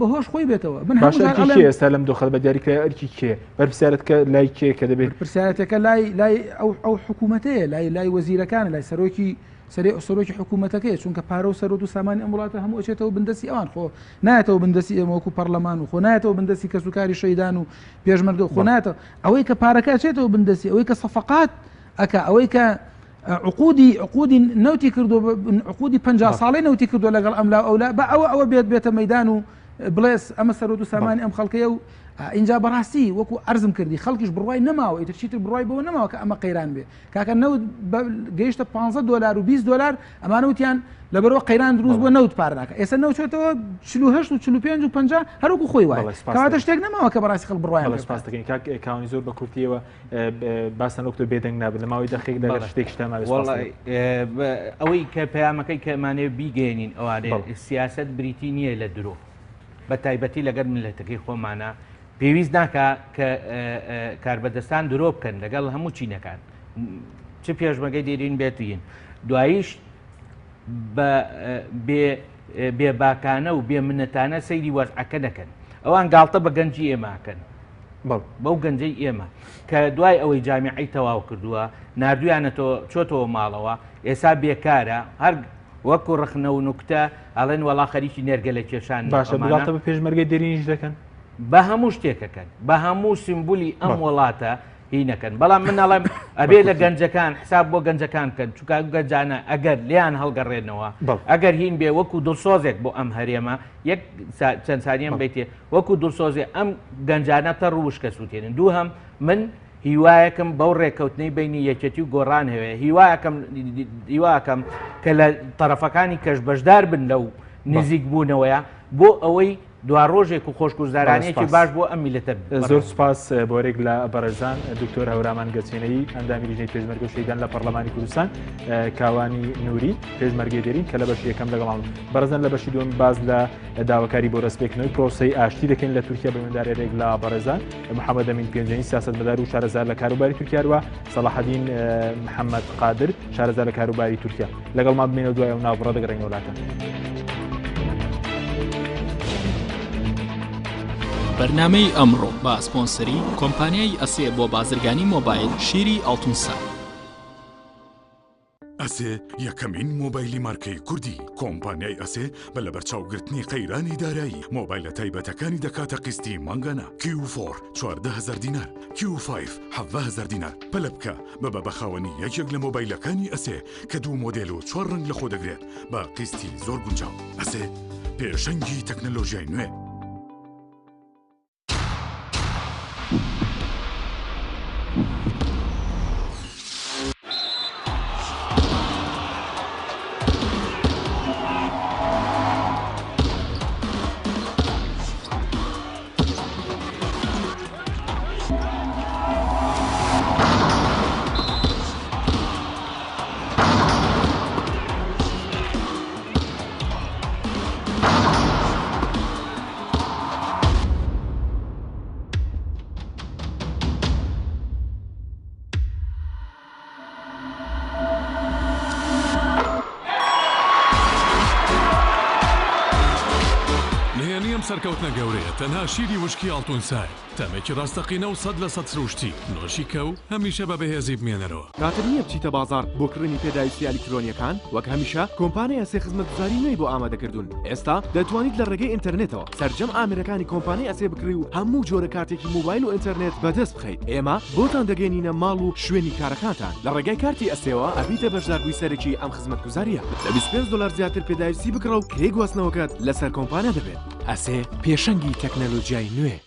[SPEAKER 8] بەهۆش خۆی بێتەوە. من
[SPEAKER 1] هەموو ئێستا لەم دۆخەت بە دیاریکرا ئەرکی کێ بەرپرسیارەت کە لای کێ کە دەبێت
[SPEAKER 8] پرسیارەتەکە لای ئەو حکوومەتەیە، لای وەزیرەکان، لای سەرۆکی حکوومەتەکەی، چونکە پارە و سەرۆت و سامانی ئەم وڵاتە هەموو ئەچێتەوە بندەسی ئەوان، خۆ نایەتەوە بندەسی ئێمە وەکو پەرلەمان و خۆ نایەتەوە بندەسی کەسوکاری شەیدان و پێشمەرگە و خۆ نایەتەوە ئەوەی کە پارەکە ئەچێتەوە بندەسی، ئەوەی کە سەفەقات ئەکا، ئەوەی کە عقودی نەوتی کردو، عقودی 50 ساڵی نەوتی کردو لەگەڵ ئەملا ئەولا بە ئەوە بێتە مەیدان و بڵێس ئەمە سەرۆت و سامانی ئەم خەڵکەیە و اینجا بەڕاستی وەکو عەرزم کردی خەڵکیش بڕوای نەماوە، ئیتر چیتر بڕوای بەوە نەماوە کە ئەمە قەیران بێ. کاکە نەوت گەیشتە 15 دلار و 20 دلار، ئەمانە وتیان لەبەرەوە قەیران دروست بووە نەوت پارە ناکە. ئێستا نەوتێتەوە 48 و 45 و 50 هەروەکو خۆی وایە، کەواتە شتێک نەماوە کە بەڕاستی خەڵک بڕوایان
[SPEAKER 1] سپاس دەکەین. کاوانی زۆر بە کورتیەوە باسان وەکتۆ بێدەنگ نابن لە ماوەی دەقێک لەگەر شتێکی شتەماوێت.
[SPEAKER 7] ئەوەی کە پەیامەکەی کە ئەمانەیە بیگەێنین ئەوانەیە سیاست بریتی نییە لە درۆ، بە تایبەتی لەگەر ملەتەکەی خۆمانە پێویست ناکە کە کاربەدەستان درۆ بکەن لەگەڵ هەموو چینەکان، چ پێشمەرگەی دێرین بێتین، دواییش بێباکانە و بێ منەتانە سەیری وەزعەکە دەکەن. ئەوان گاڵتە بە گەنجی ئێماکەن، بەو گەنجەی ئێمە کە دوای ئەوەی جامیعەی تەواو کردووە نردویانەتەوە چۆتەوە ماڵەوە، ئێستا بێکارە، هەر وەکو ڕخنە و نوکتە ئەڵێن وەڵا خەریکی نێرگە لە کێشان.
[SPEAKER 1] باشە بڵاتە بە پێشمەرگەی دێرینیش دەکەن،
[SPEAKER 7] بە هەموو شتێکەکەن، بە هەموو سیمبولی ئەم وڵاتە هینەکەن. بەڵام منەڵێم ئەبێ لە گەنجەکان حساب بۆ گەنجەکان بکەن، چونکە گەنجانە ئەگەر لیان هەڵگەڕێنەوە، ئەگەر هین بێ وەکو دڵسۆزێک بۆ ئەم هەرێمە یەک چەند سانیەم بێتێ وەکو دڵسۆزێ ئەم گەنجانە تە ڕوشکە سووتێنن. دوو هەم من هیوایەکەم بەو ڕێککەوتنەی بینی یەکەتی و گۆڕان هەوێ، هیواکەم کە لە تەرەفەکانی کەش بەشدار بن لەو نزیک بوونەوەیە بۆ ئەوەی دوا ڕۆژێک و خۆشگوزارانەیەکی باش بۆ ئەم میلەتە.
[SPEAKER 1] زۆر سوپاس بۆرێک لە بەڕێزان دکتۆر هەورامان گەچێنەی ئەندامی لیژنەی پێشمەرگە و شەیدان لە پەرلەمانی کوردستان، کاوانی نووری پێشمەرگەی دێرین کە لە بەشی یەکەم لەگەڵ بەڕێزان لە بەشی دووەم باز لە داواکاری بۆ ڕستپێکردنەوەی پرۆسەی ئاشتی دەکەین لە تورکیا بەمەندارێک لە بەڕێزان محەممەد ئەمین پێنجەنی سیاسەتمەدار و شارەزار لە کاروباری تورکیاوە سەلاحەدین محەممەد قادر شارەزار لە کاروباری تورکیا لەگەڵمان بمێنەوە دوای ئەو ناوبڕە دەگەڕین وڵاتە.
[SPEAKER 9] بەرنامەی ئەمڕۆ بە سپۆنسەری کۆمپانیای ئەسێ بۆ بازرگانی مۆبایل شیری ئەڵتونسا.
[SPEAKER 10] ئەسێ یەکەمین مۆبایلی مارکەی کوردی. کۆمپانیای ئەسێ بە لە بەرچاوگرتنی قەیرانی دارایی مۆبایلە تایبەتەکانی دەکاتە قستی مانگانە. Q4 14,000 دینار، Q5 17,000 دینار. پەلە بکە بە بەخاوەنی یەکێک لە مۆبایلەکانی ئەسێ کە دوو مۆدێل و 4 ڕنگ لە خۆ دەگرێت بە قستی زۆر گونجاو. ئەسێ پێشەنگی تەکنەلۆژیای نوێ.
[SPEAKER 11] سەرکەوتنە گەورەیە تەنها شیری وشکی ئەڵتونسای تەمێکی ڕاستەقینە و 100% سروشتی نۆشی کە و هەمیشە بە بەهێزی بمێنەرەوە.
[SPEAKER 12] کاتر نییە بچیتە بازار بۆ کڕینی پێداویستی ئەلیکترۆنیەکان وەک هەمیشە کۆمپانیای ئەسێ خزمەتگوزاری نوێی بۆ ئامادەکردوون. ئێستا دەتوانیت لە ڕێگەی ئینتەرنێتەوە سەرجەم ئامێرەکانی کۆمپانیای ئەسێ بکڕی و هەموو جۆرە کارتێکی موبایل و ئینتەرنێت بەدەست بخەیت. ئێمە بۆتان دەگەێنینە ماڵ و شوێنی کارەکانتان. لە ڕێگای کارتی ئەسێەوە ئەبیتە بەشداربووی سەرەکی ئەم خزمەتگوزاریە. لە 25 دلار زیاتر پێداویستی بکڕە و کرێ گواستنەوەکەت لەسەر کۆمپانیا دەبێت. ئەسێ پێشەنگی تەکنەلۆژیای نوێ.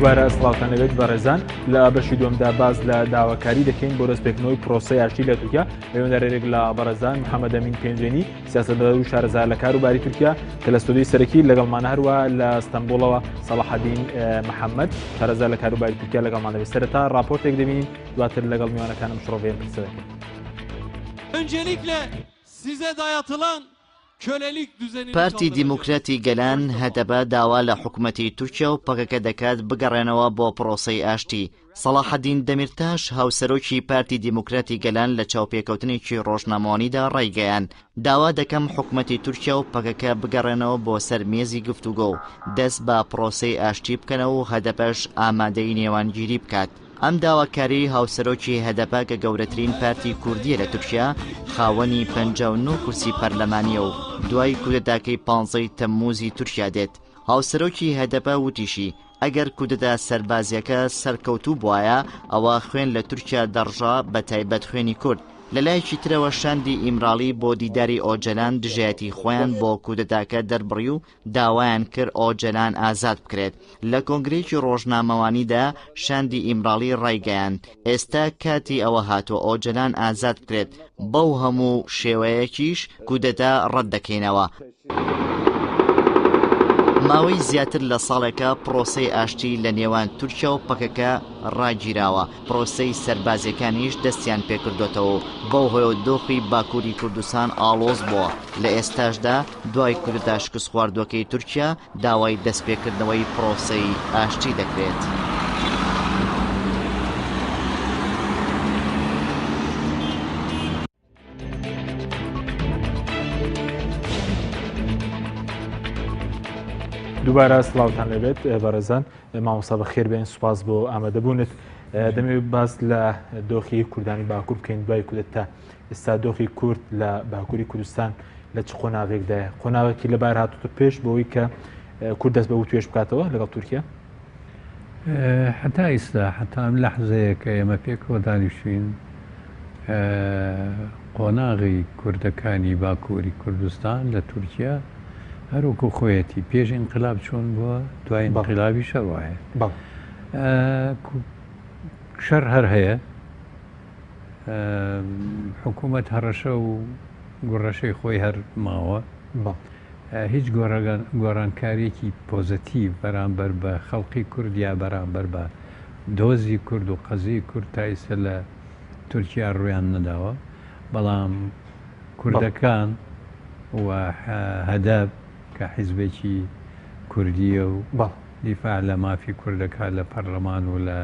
[SPEAKER 1] دووبارە سڵاوتان لەبێت بەڕێزان لە بەشی دووەمدا باز لە داواکاری دەکەین بۆ دەستپێکردنەوەی پرۆسەی ئاشتی لە تورکیا لەوێنەرێک لە بەڕێزان محەممەد ئەمین پێنجێنی سیاسەتمەدار و شارەزار لە کاروباری تورکیا کە لە ستۆدیۆی سەرەکی لەگەڵمانە هەروە لە ئەستەمبوڵەوە سەلاحەدین محەممەد شارەزار لە کاروباری تورکیا لەگەڵمان دەبێت. سەرەتا راپۆرتێک دەبینین دواتر لەگەڵ میوانەکانم شڕۆڤێن قسە دەکەین.
[SPEAKER 13] Öncelikle size dayatılan kölelik düzenini
[SPEAKER 14] پارتی دیموکراتی گەلان هەدەبە داوا لە حکوومەتی تورکیا و پەکەکە دەکات بگەڕێنەوە بۆ پرۆسەی ئاشتی. سەلاحەدین دەمیرتاش هاوسەرۆکی پارتی دیموکراتی گەلان لە چاوپێکەوتنێکی ڕۆژنامەوانیدا ڕایگەیان داوا دەکەم حکوومەتی تورکیا و پەکەکە بگەڕێنەوە بۆ سەر مێزی گفتوگۆ و دەست بە پرۆسەی ئاشتی بکەنەوە و هەدەپەش ئامادەی نێوانگیری بکات. ئەم داواکاری هاوسەرۆکی هەدەپە کە گەورەترین پارتی کوردیە لە تورکیا خاوەنی 59 کورسی پەرلەمانیە و دوای کودەتاکەی 15 تەمموزی تورکیا دێت. هاوسەرۆکی هەدەپە وتیشی ئەگەر کودەتا سەربازیەکە سەرکەوتوو بواە ئەوە خوێن لە تورکیا دەڕژا بە تایبەت خوێنی کورد. لەلایەکی ترەوە شاندی ئیمراڵی بۆ دیداری ئۆجەلان دژایەتی خۆیان بۆ کودەتاکە دەربڕی و داوایان کرد ئۆجەلان ئازاد بکرێت. لە کۆنگرێکی ڕۆژنامەوانیدا شاندی ئیمراڵی ڕایگەیان ئێستا کاتی ئەوە هاتووە ئۆجەلان ئازاد بکرێت بەو هەموو شێوەیەکیش کودەتا ڕەت دەکەینەوە. ماوەی زیاتر لە ساڵێکە پرۆسەی ئاشتی لە نێوان تورکیا و پەکەکە ڕاگیراوە. پرۆسەی سەربازیەکانیش دەستیان پێکردوێتەوە بەو هۆیە دۆخی باکووری کوردستان ئاڵۆز بووە. لە ئێستاشدا دوای کودەتا شکست خواردووەکەی تورکیا داوای دەستپێکردنەوەی پرۆسەی ئاشتی دەکرێت.
[SPEAKER 1] دووبارە سڵاوتان لەبێت بەڕێزان مامۆستا بەخێر بێن سوپاس بۆ ئامادەبوونت. دەمەوێت باس لە دۆخی کوردانی باکوور بکەین دوای کودەتا. ئێستا دۆخی کورد لە باکووری کوردستان لە چ قۆناغێکدایە؟ قۆناغێکی لەبار هاتوتە پێش بۆەوەی کە کورد دەست بە توێش بکاتەوە لەگەڵ تورکیا؟
[SPEAKER 15] حتا ئێستا حتا ئەم لەحزەیە کە ئێمە پێکەوە دانیشتوین قۆناغی کوردەکانی باکووری کوردستان لە تورکیا هەروکو خۆیەتی پێش ئینقلاب چۆن بووە دوای ئینقلابی شەر وایە شەر هەر هەیە حکوومەت هەڕەشە و گۆڕەشەی خۆی هەر ماوە هیچ گۆڕانکاریەکی پۆزتیڤ بەرامبەر بە خەڵقی کوردیا بەرامبەر بە دۆزی کورد و قەزی کورد تا ئێستا لە تورکیا ڕویان نەداوە. بەڵام کوردەکان و هەدەب کە حیزبێکی کوردیە و دیفاع لە مافی کوردەکە لە پەرلەمان و لە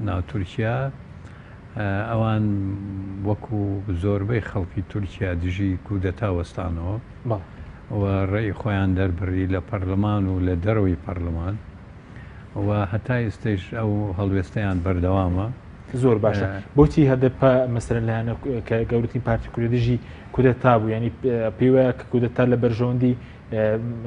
[SPEAKER 15] ناو تورکیا ئەوان وەکو زۆربەی خەڵکی تورکیا دژی کودەتا وەستانەوە و ڕێی خۆیان دەربڕی لە پەرلەمان و لە دەرەوەی پەرلەمان و هەتا ئێستش ئەو هەڵوێستەیان بەردەوامە.
[SPEAKER 1] زۆر باشە. بۆچی هەدەپە مەسەرەن لایەنە کە گەورەترین پارتی کوردی دژی کودەتا بوو؟ ینی پێی وایە کە کودەتا لە بەرژەوەندی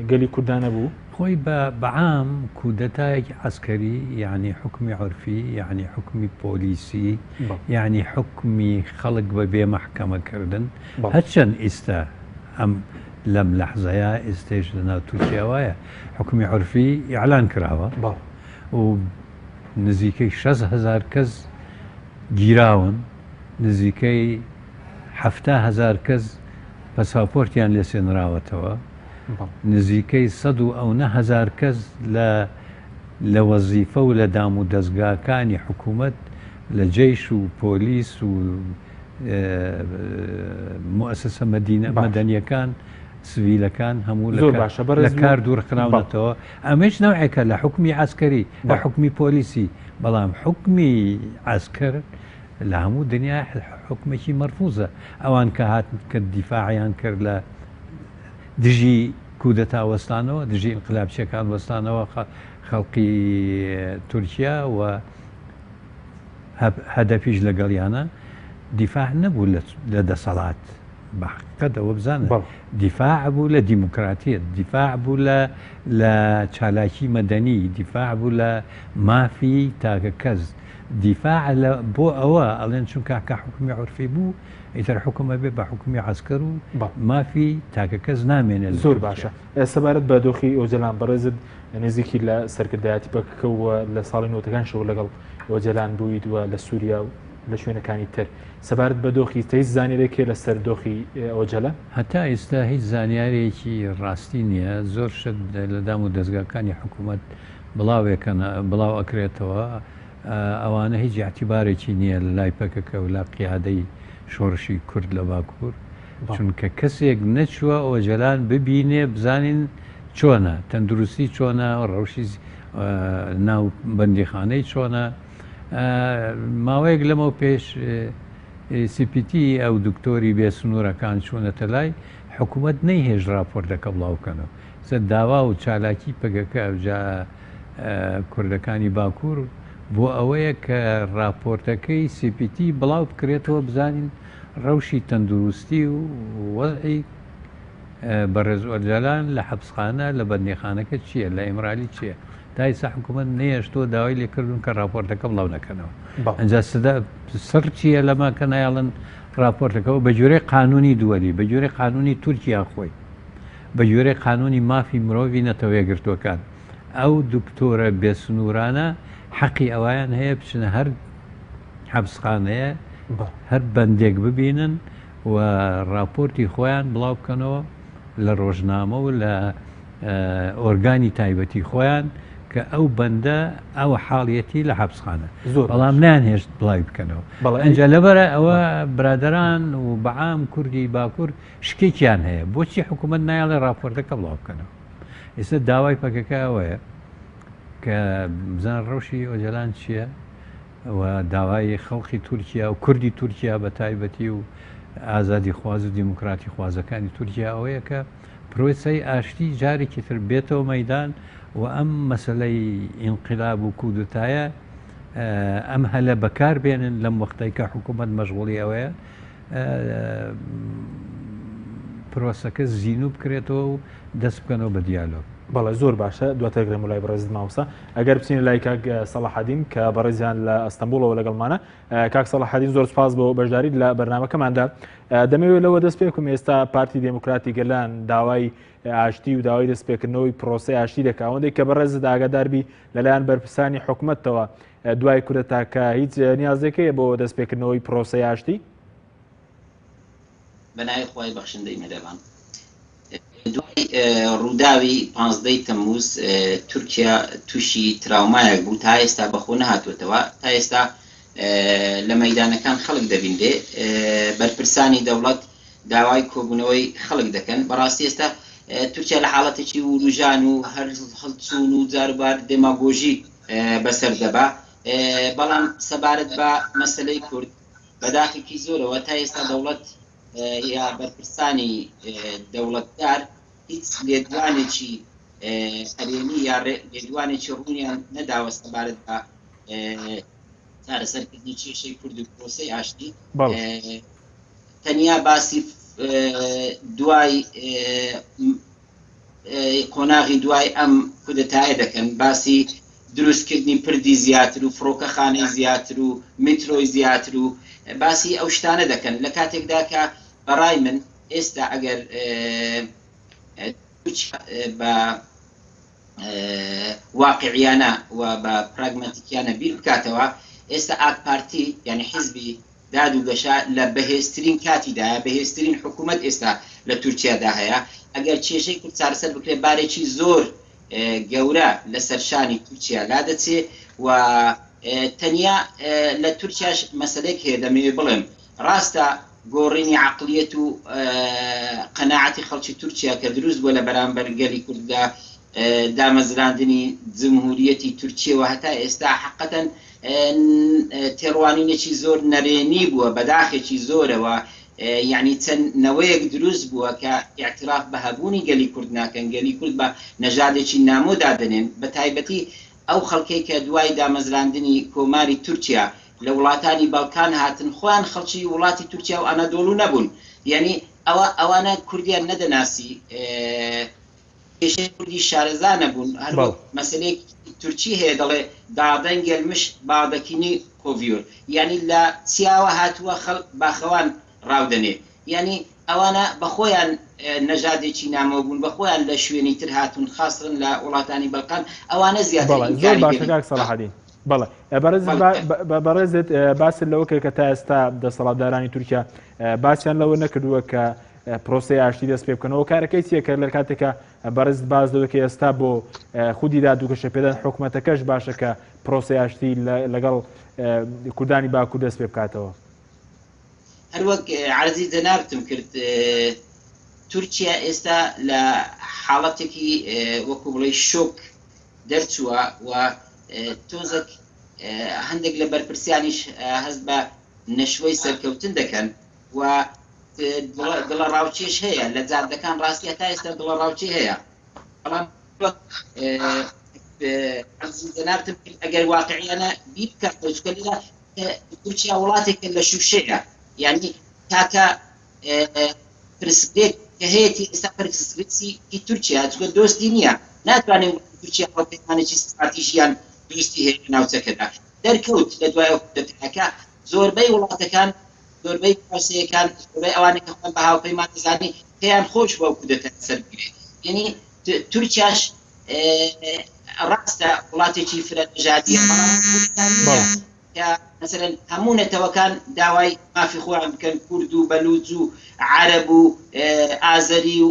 [SPEAKER 1] گەلی کوردانە بوو؟
[SPEAKER 15] خۆی بەعام کودەتایەکی عسکەری یعنی حکمی عرفی یعنی حکمی پۆلیسی یعنی حکمی خەڵک بە بێ مەحکەمەکردن هەرچەند ئێستا ئەم لەم لەحزەیە ئێستێش لە ناو تورکیا وایە حکمی عرفی ئیعلان کراوە و نزیکەی 6,000 کەس گیراون، نزیکەی 7,000 کەس پەساپۆرتیان لێ سێنراوەتەوە، نزیکەی 109,000 کەس لە وەزیفە و لە دام و دەستگاکانی حکوومەت لە جەیش و پۆلیس و مؤسسە مەدەنیەکان سڤیلەکان هەموو لە کار دوورخراونەتەوە. ئەمەش نەوعێکە لە حکمی عسکەری لە حکمی پۆلیسی، بەڵام حکمی عسکەر لە هەموو دنیا حکمێکی مەرفوزە. ئەوان کە هات کە دیفاعیان کرد لە دژی کودەتا وەستانەوە، دژی ئینقلابچیەکان وەستانەوە خەڵقی تورکیا و هەدەفیش لەگەڵیانە دیفاع نەبوو لە دەسەڵات، بەحقیقەتەوە بزانن دیفاع بوو لە دیموکراتیت، دیفاع بوو لە چالاکی مەدەنی، دیفاع بوو لە مافی تاکە کەس، دیفاع بۆ ئەوە ئەڵێن چونکە کە حکومی عرفی بوو ئیتر حکومە بێ بە حکومی عسکەر و مافی تاکە کەس نامێنێت.
[SPEAKER 1] زۆر باشە. سەبارەت بە دۆخی ئۆجەلان بەڕێزت نزیکی لە سەرکردایەتی بکەوە لە ساڵی نۆتەکان شەو لەگەڵ ئۆجەلان بوویت وە لە سووریا و لە شوێنەکانی تر. سەبارەت بە دۆخی هیچ زانیارێکێ لەسەر دۆخی ئۆجەلە؟
[SPEAKER 15] هەتا ئێستا هیچ زانیارێکی ڕاستی نییە. زۆر شت لە دام و دەستگاکانی حکوومەت بڵاو ئەکرێتەوە. ئەوانە هیچ اعتیبارێکی نییە لە لای پەکەکە و لا قیادەی شۆڕشی کورد لە باکوور، چونکە کەسێک نەچووە ئۆجەلان ببینێ بزانین چۆنە تەندروستی چۆنە ڕەوشی ناو بەندیخانەی چۆنە. ماوەیەک لەمە پێش CPT ئەو دکتۆری بێسنوورەکان چوونەتە لای حکوومەت نەیهێژ راپۆرتەکە بڵاوکەنەوە. داوا و چالاکی پەگەکە ئەوجا کوردەکانی باکوور بۆ ئەوەیە کە راپۆرتەکەی CPT بڵاو بکرێتەوە بزانین ڕەوشی تەندروستی و وەضعی بەڕێز ئۆجەلان لە حەبسخانە لە بەندیخانەکە چییە، لە ئیمرالی چییە. تا ئێستا حکوومەت نەیەشتۆ داوای لێکردون کە راپۆرتەکە بڵاو نەکەنەوە. ئەنجا سەر چییە لەما کە نایڵن راپۆرتەکەەوە بە جۆرەی قانونی دووەلی، بە جۆرەی قانونی تورکیا خۆی، بە جۆرەی قانونی مافی مرۆڤی نەتەوەیەگرتوەکان. ئەو دکتۆرە بێسنوورانە حەقی ئەویان هەیە بچنە هەر حەبسخانەیە هەر بەندێک ببینن و راپۆرتی خۆیان بڵاو بکەنەوە لە ڕۆژنامە و لە ئۆرگانی تایبەتی خۆیان کە ئەو بەندە ئەو حاڵیەتی لە حەبسخانە بەڵام نانهێشت بڵاوی بکەنەوە. ئەنجا لەبەرە ئەوە برادران و بەعام کوردی باکوور شکێکیان هەیە، بۆچی حکوومەت نایڵێ راپۆرتەکە بڵاو بکەنەوە. ئێستا داوای پەکەکە ئەوەیە کە بزان ڕەوشی ئۆجەلان چییە و داوای خەڵکی تورکیا و کوردی تورکیا بە تایبەتی و ئازادی خواز و دیموکراتی خوازەکانی تورکیا ئەوەیە کە پرۆسەی ئاشتی جارێکی تر بێتەوە مەیدان و ئەم مەسلەی ئینقلاب و کودتایە ئەم هەلە بەکار بێنن لەم وەختەی کە حکوومەت مەشغوڵی ئەوەیە پرۆسەکە زیینوو بکرێتەوە و دەست بکەنەوە بە دیالۆگ.
[SPEAKER 1] بەڵێ زۆر باشە دواتەگرێم و لای بەڕێزت ماوسا. ئەگەر بچین لای کاک سەڵاحەدین کە بەڕێزیان لە ئەستەمبوڵەوە لەگەڵمانە. کاک سەڵاحەدین زۆر سپاس بۆ بەشداریت لە بەرنامەکەماندا. دەمەوێت لەوە دەست پێکم ئێستا پارتی دموکراتی گەلان داوای ئاشتی و داوای دەستپێکردنەوەی پرۆسی ئاشتی دەکا ئەوەندەی کە بەڕێزت ئاگاداربی لەلایەن بەرپرسانی حکوومەتەوە دوای کورەتاکە هیچ نیازێکەیە بۆ دەستپێکردنەوەی پرۆسی ئاشتی؟
[SPEAKER 16] بەناوی خۆی بەخشندەی مەدەبان. دوای ڕووداوی 15 تەمموز تورکیا تووشی تراومایەک بوو تا ئێستا بەخۆ نەهاتوێتەوە. تا ئێستا لە مەیدانەکان خەڵک دەبیندێ بەرپرسانی دەوڵەت داوای کۆبوونەوەی خەڵک دەکەن. بەڕاستی ئێستا تورکیا لە حاڵەتێکی وروژان و هەر هەڵچوون و جاروبار دێماگۆژی بەسەر دەبا. بەڵام سەبارەت بە مەسلەی کورد بەداخێکی زۆرەوە تا ئێستا دەوڵەت یا بەرپرسانی دەوڵەتدار هیچ لێدوانێکی هەرێمی یا لێدوانێکی ڕوونیان نەداوە سەبارەت بە چارەسەرکردنی کێشەی کورد و پرۆسەی ئاشتی. تەنیا باسی دوای قۆناغی دوای ئەم کودەتایە دەکەن، باسی دروستکردنی پردی زیاتر و فڕۆکەخانەی زیاتر و میترۆی زیاتر و باسی ئەو شتانە دەکەن لە کاتێکدا کە بەڕای من ئێستا ئەگەر بە واقعیانە و بە پراگماتیکیانە بیر بکاتەوە ئێستا ئاک پارتی یعنی حیزبی داد و گەشە لە بەهێزترین کاتیدایە، بەهێزترین حکوومەت ئێستا لە تورکیادا هەیە. ئەگەر کێشەی کورد چارەسەر بکرێت بارێکی زۆر گەورە لە سەرشانی تورکیا لا دەچێ و تەنیا لە تورکیاش مەسەلێک هەیە دەمەوێ بڵێم ڕاستە گۆڕینی عقلیەت و قەناعەتی خەڵکی تورکیا کە دروست بووە لە بەرامبەر گەلی کورددا دامەزراندنی جمهوریەتی تورکیەوە هەتا ئێستا حقەتەن تێڕوانینێکی زۆر نەرێنی بووە بەداخێکی زۆرەوە یعنی چەند نەوەیەک دروست بووە کە اعتراف بە هەبوونی گەلی کورد ناکەن، گەلی کورد بە نەژادێکی نامۆدادنێن بە تایبەتی ئەو خەڵکەی کە دوای دامەزراندنی کۆماری تورکیا لە وڵاتانی باڵکان هاتن خۆیان خەڵکی وڵاتی تورکیا و ئەنەدۆڵو نەبوون. یعنی ئەوانە کوردیان نەدەناسی کێشەی کوردی شارەزا نەبوون. هەر مەسەلەیەک تورکی هەیە دەڵێ دادەنگێلمش بادەکینی کۆڤیۆر یعنی لە چیاوە هاتووە باخەوان ڕاودەنێ یعنی ئەوانە بە خۆیان نەژادێکی نامەوە بوون بە خۆیان لە شوێنی تر هاتوون خاصن لە وڵاتانی بەڵقان ئەوانە زیاتر
[SPEAKER 1] زۆر باشە کاک سەلاحەدین بەڵێ بەڕێزت باست لەوە کە تا ئێستا دەسەڵاتدارانی تورکیا باسییان لەوە نەکردووە کە پرۆسی ئاشتی دەست پێ بکەنەوە کارەکەی چیە کە لە کاتێکە بەڕێز باز دەوەکە ئێستا بۆ خودی دادووکەشە پێدان حکوومەتەکەش باشە کە پرۆسی ئاشتی لەگەڵ کوردانی باکوور دەست پێ بکاتەوە
[SPEAKER 16] هەروەک عەرزی جەنابتم کرد تورکیا ئێستا لە حاڵەتێکی وەکو بڵێ شۆک دەرچووە و تۆزێک هەندێک لە بەرپرسیانیش هەست بە نەشوەی سەرکەوتن دەکەن و دڵە ڕاوچێش هەیە لە جادەکان ڕاستی تا ئێستا دڵە ڕاوچێ هەیە بەڵام جەنابتم ئەگەر واقعیانە بیر بکەن تورکیا وڵاتێکە لە شوشەیە یعنی تاکە پرسکرێت کە هەیەی ئێستا پرسکرێتی تورکیا چکە دۆستی نییە ناتوانێت تورکیا هەڵپێمانێکی استراتیژیان دوستی هەیە ناوچەکەدا دەرکەوت لە دوای دەکە زۆربەی وڵاتەکان زۆربەی پارسەیەکان زۆربەی ئەوانێک کە بە هاوپەیمان دەزانی پێیان خۆش بەو کودەتە سەرگرێت یعنی تورکیاش ڕاستە وڵاتێکی فرەنژادیە بەڵام مثلا هەموو نەتەوەکان داوای مافی خۆیان بکەن کورد و بەلوچ و عەرەب و ئازەری و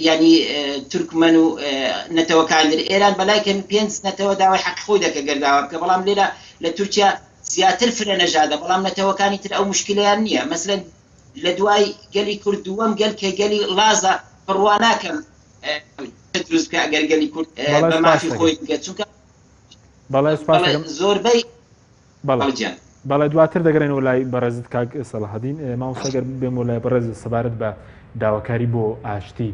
[SPEAKER 16] ینی تورکمەن و نەتەوەکان در ئێران بەلای کەمی 5 نەتەوە داوای حەق خۆی دەکە گەرداوە بکە بەڵام لێرە لە تورکیا زیاتر فرەنەژادە بەڵام نەتەوەکانی تر ئەو مشکلەیان نییە مثلا لە دوای گەلی کورد دووەم گەل کە گەلی لازە بڕوا ناکەم دروست بکە ئەگەر گەلی کورد بە مافی خۆی بکە چونکە زۆربەی
[SPEAKER 1] بەڵێ دواتر دەگەڕێنەوە لای بەڕێزت کاک سەلاحەدین مامۆستاگەر بێم لای بەڕێز سەبارەت بە داواکاری بۆ ئاشتی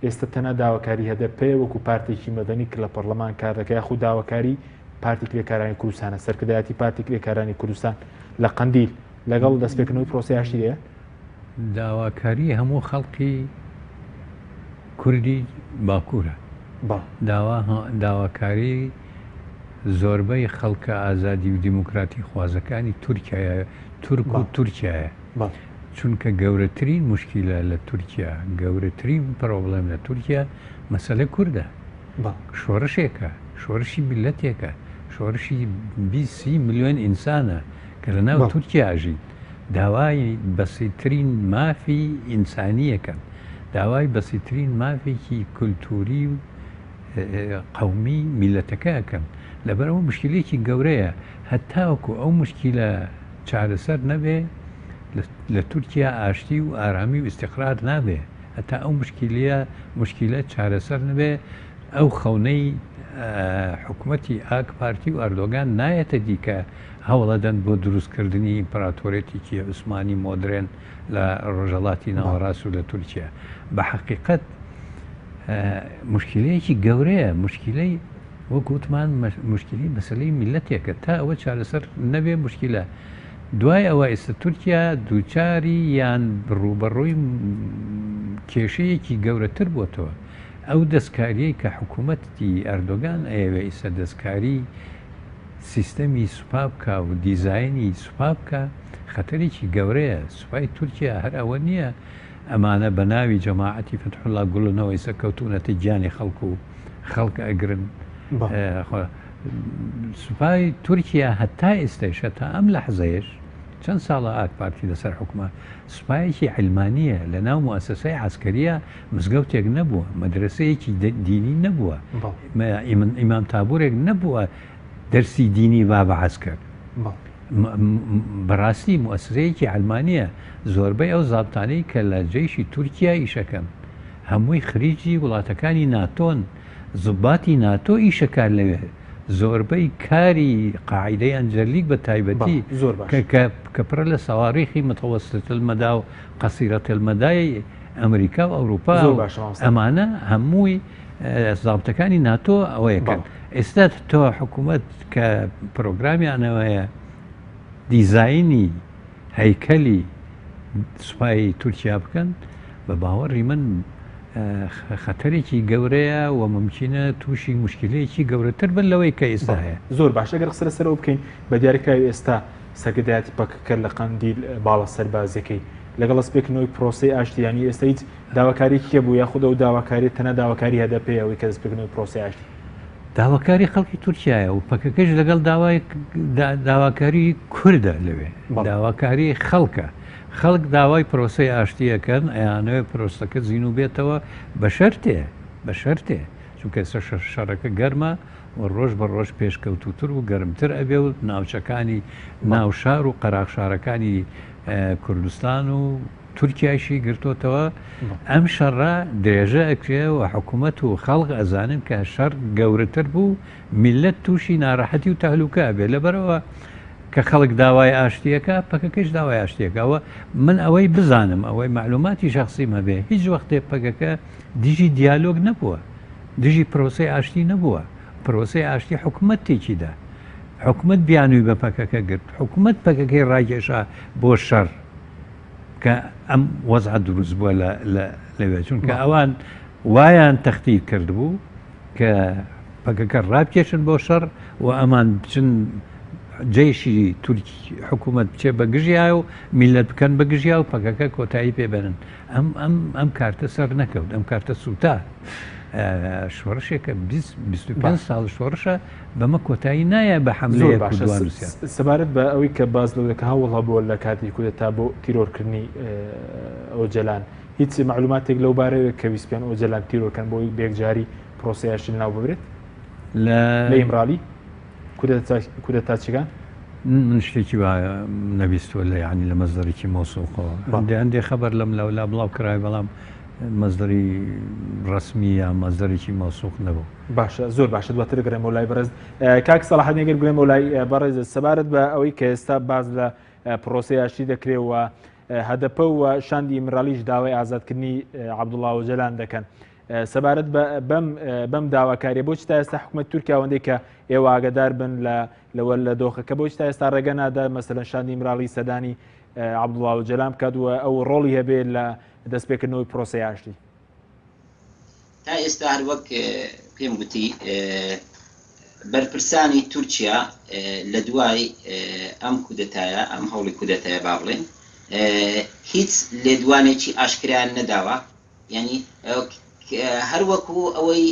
[SPEAKER 1] ئێستا تەنە داواکاری هەدە پێ وەکو پارتێکی مەدەنی کە لە پەرلەمان کار دەکە خو داواکاری پارتی کرێکارانی کوردستانە سەرکردایەتی پارتی کرێکارانی کوردستان لە قەندیل لەگەڵ دەستپێکردنەوەی پرۆسی ئاشتی دەیە
[SPEAKER 15] داواکاری هەموو خەڵکی کوردی باکوورە داواکاری زۆربەی خەڵکە ئازادی و دیموکراتی خوازەکانی تورکایە تورک و تورکایە چونکە گەورەترین مشکلە لە تورکیا گەورەترین پرۆبلێم لە تورکیا مەسەلە کووردە شۆڕشێکە شۆڕشی میلەتێکە شۆڕشی 20 میلیۆن ئینسانە کە لە ناو تورکیاژین داوای بەسیترین مافی ئینسانیەکەن داوای بەسیترین مافێکی کولتوری و قەومی میلەتەکەکەن لەبەرەوە مشکلێکی گەورەیە هەتاوەکو ئەو مشکلە چارەسەر نەبێ لە تورکیا ئاشتی و ئارامی و استقرار نابێ هەتا ئەو مشکلە چارەسەر نەبێ ئەو خەونەی حکوومەتی ئاک پارتی و ئەردۆگان نایەتە دیکە هەوڵەدەن بۆ دروستکردنی ئیمپراتۆرێتێکی عوسمانی مۆدرێن لە ڕۆژەڵاتی ناوەڕاست و لە تورکیا بە حەقیقەت مشکلەیەکی گەورەیە مشکلەی وەکوتمان مشکلی مەسلەی میلەتێکە تا ئەوە چارەسەر نەبێ مشکلە دوای ئەوە ئێستا تورکیا دووچاری یان ڕوبەڕۆی کێشەیەکی گەورەتر بۆتەوە ئەو دەستکاریەی کە حکوومەتی ئەردۆگان ئەوێ ئێستا دەستکاری سیستەمی سوپا بکە و دیزایانی سوپا بکە خەتەرێکی گەورەیە سوپای تورکیا هەر ئەوە نییە ئەمانە بە ناوی جەماعەتی فتحوڵا گوڵنەوەی سەرکەوتونەتە گیانی خەڵکو و خەڵک ئەگرن سوپای تورکیا هەتا ئێستێشە تا ئەم لە حەزەیەش چەند ساڵە ئاک پارتی لەسەر حکومە سوپایەکی علمانیە لە ناو مؤسسەی عسکەریە مزگەوتێک نەبووە مەدرسەیەکی دینی نەبووە ئیمام تابورێک نەبووە دەرسی دینی وا بە عسکەر بەڕاستی مؤسسەیەکی علمانیە زۆربەی ئەو زابطانەی کە لە جێیشی تورکیا ئیشەکەن هەمووی خریجی وڵاتەکانی ناتۆن زباتی ناتۆ ئیشەکار لەوێ زۆربەی کاری قاعدەی ئەنجەرلیک بە تایبەتی کە پڕە لە سەواریخی متەوەسط المەدا و قەسیرەت المەدای ئەمریکا و ئەوروپا ئەمانە هەمووی زابطەکانی ناتۆ ئەوەیەکەن ئێستا تۆ حکوومەت کە پرۆگرامیانەوەیە دیزایانی هەیکەلی سوپای تورکیا بکەن بە باوەڕی من خەتەرێکی گەورەیە و ممکنە تووشی مشکلەیەکی گەورەتر بن لەوەی کە ئێستا هەیە.
[SPEAKER 1] زۆر باش ئەگەر قسە لەسەرەوە بکەین بە دیاریکراوی ئێستا سەرکردایەتی پەکەکە لە قەندیل باڵە سەربازەکەی لەگەڵ ئەسپێکردنەوەی پرۆسەی ئاشتیانی ئێستا هیچ داواکاریی کێ بوو یاخودە و داواکاری تەنە داواکاری هەدەپێ ئەوەی کە دەستپێکردنەوەی پرۆسەی ئاشتی
[SPEAKER 15] داواکاری خەڵکی تورکایە و پەکەکەش لەگەڵ داواکاری کوردە لەوێ داواکاری خەڵکە. خەڵک داوای پرۆسەی ئاشتیەکەن ئەیانەوە پرۆستەکە زین و بێتەوە بە شەرتێ چونکە شەڕەکە گەرمە و ڕۆژ بە ڕۆژ پێشکەوتوتر و گەرمتر ئەبێ و ناوچەکانی ناوشار و قەراغشارەکانی کوردستان و تورکیایشی گرتوتەوە ئەم شەڕە درێژە ئەکرێ و حکوومەت و خەڵق ئەزانن کە شەڕ گەورەتر بوو میلەت تووشی ناڕەحەتی و تەهلوکە بێ لەبەرەوە کە خەڵک داوای ئاشتیەکە پەکەکەش داوای ئاشتیەکەوە من ئەوەی بزانم ئەوەی معلوماتی شخصی مەبێ هیچ وەختێ پەکەکە دیژی دیالۆگ نەبووە دژی پرۆسەی ئاشتی نەبووە پرۆسەی ئاشتی حکوومەت تێکیدا حکوومەت بیانووی بە پەکەکە گرت حکوومەت پەکەکەی ڕاگەشا بۆ شەڕ کە ئەم وەزع دروست بووە لەوێ چونکە ئەوان وایان تەختی کردبوو کە پەکەکە ڕابکێشن بۆ شەڕ و ئەمان بچن جێشی تورکی حکوومەت بچێ بە گژیا و میلەت بکەن بە گژیا و پەکەکە کۆتایی پێبێنن ئەم کارتە سەر نەکەوت ئەم کارتە سوتا شۆڕشێکە 25 ساڵ شۆڕشە بەمە کۆتایی نایە بە حملەیە کوردوانوسیان
[SPEAKER 1] سەبارەت بە ئەوەی کە باز لەوەکە هەوڵ بووە لە کاتی کودەتا بۆ تیرۆرکردنی ئۆجەلان هیچ معلوماتێک لەو بارەیە کە ویسپیان ئۆجەلان تیرۆرکەن بۆی بێکجاری پرۆسەیەشی ناو ببرێت
[SPEAKER 15] لە
[SPEAKER 1] ئیمرالی کودەتاچەکان
[SPEAKER 15] من شتێکی وایە نەبیستوە لە ینی لە مەزدەرێکی مۆسوقەوە هەندێ خەبەر لەم لەولا بڵاو کرای بەڵام مەزدەری ڕسمی یا مەزدەرێکی مۆسوق نەبوو.
[SPEAKER 1] باشە زۆر باشە دواتر گرێم وڵای بەرز کاک سەلاحەت ئەگەر گرێم وڵای بەڕێز سەبارەت بە ئەوەی کە ئێستا باز لە پرۆسەی ئاشتی دەکرێتەوە هەدەپە و شاندی ئیمرالیش داوای ئازادکردنی عەبدوڵڵا ئۆجەلان دەکەن. سەبارەت بەم داواکاریە بۆچی تا ئێستا حکوومەت تورکیا ئەوەندەی کە ئێوە ئاگادار بن لەوە لە دۆخەکە بۆچی تا ئێستا ڕێگە نادا مەسەلەن شاندی ئیمرالی سەدانی عەبدوڵڵا ئۆجەلان بکات و ئەو ڕۆڵی هەبێ لە دەستپێکردنەوەی پرۆسەی ئاشتی
[SPEAKER 16] تا ئێستا هەر وەک پێم گوتی بەرپرسانی تورکیا لە دوای ئەم کودەتایە ئەم هەوڵی کودەتایە با بڵێن هیچ لێدوانێکی ئاشکرایان نەداوە یعنی هەروەکو ئەوەی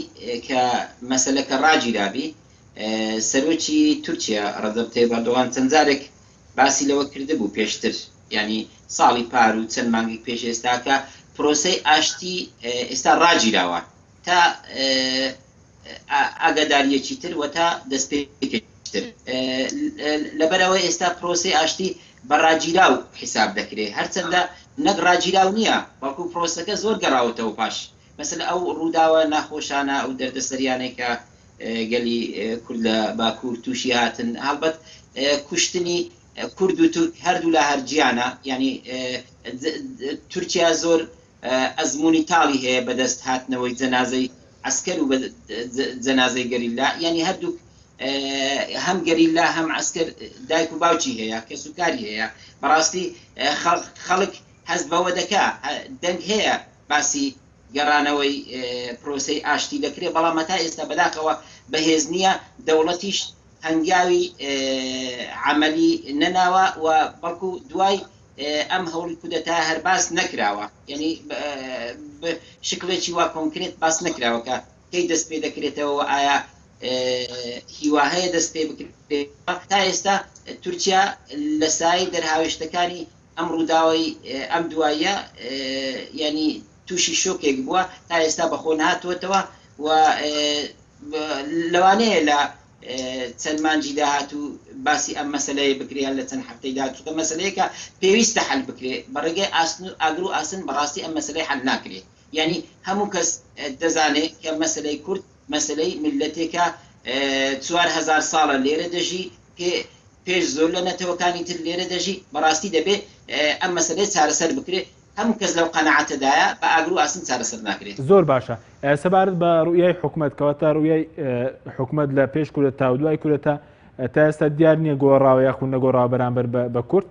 [SPEAKER 16] کە مەسەلەکە ڕاگیرابی سەرۆکی تورکیا ڕەجەب تەیب ئەردۆغان چەند جارێک باسی لەوە کردبوو پێشتر ینی ساڵی پار و چەند مانگی پێش ئێستاکە پرۆسەی ئاشتی ئێستا ڕاگیراوە تا ئاگاداریەکی تر و تا دەستپێکتر لەبەرەوەی ئێستا پرۆسەی ئاشتی بە ڕاگیراو حیساب دەکرێت هەرچەندە نەک ڕاگیراو نییە بەڵکو پرۆسەکە زۆر گەڕاوەتەوە پاش مثل ئەو ڕووداوە ناخۆشانە ئەو دەردەسەریانێکە گەلی کورد لە باکوور تووشی هاتن هەڵبەت کوشتنی کورد و تورک هەردوو لە هەرجیانە ینی تورکیا زۆر ئەزمموی تاڵی هەیە بەدەست هاتنەوەی جەنازەی عسکەر و جەنازەی گەریلا ینی هەردوو هەم گەریلا هەم عسکەر دایک و باوکی هەیە کە سوکاری هەیە بەڕاستی خەڵک هەست بەوە دەکا دەنگ هەیە باسی گەڕانەوەی پرۆسەی ئاشتی دەکرێت بەڵام تا ئێستا بەداخەوە بەهێز نییە دەوڵەتیش هەنگاوی عملی نەناوە و بەڵکو دوای ئەم هەوڵی کودەتا هەر باس نەکراوە یعنی شکلێکی وا کۆنکرێت باس نەکراوە کە کەی دەست پێ دەکرێتەوە ئایا هیوا هەیە دەست پێ بکرێت تا ئێستا تورکیا لە سای دەرهاوێشتەکانی ئەم ڕووداوی ئەم دوایە ینی تووشی شۆکێک بووە تا ئێستا بەخۆ نهاتوەتەوە و لەوانەیە لە چەند مانجی داهات و باسی ئەم مەسلەیە بکریان لە چەند هەفتەی داهاتووکە مەسلەیەکە پێویستە حل بکرێت بەڕێگەی ئاگر و ئاسن بەڕاستی ئەم مەسلەی حل ناکرێت یعنی هەموو کەس دەزانێت کە مەسلەی کورد مەسلەی ملەتێکە 4000 ساڵە لێرە دەژی پێش زۆر لە نەتەوەکانی تر لێرە دەژی بەڕاستی دەبێت ئەم مەسلەی چارەسەر بکرێت هەموو کەس لەو قەنەعەتەدایە بە ئاگر و ئاسن چارەسەر ناکرێت
[SPEAKER 1] زۆر باشە سەبارەت بە ڕوویای حکوومەت کەواتە ڕوویای حکوومەت لە پێش کودەتا و دوای کودەتا تا ئێستا دیار نییە گۆڕاوە یاخود نەگۆڕاوە بەرامبەر بە کورد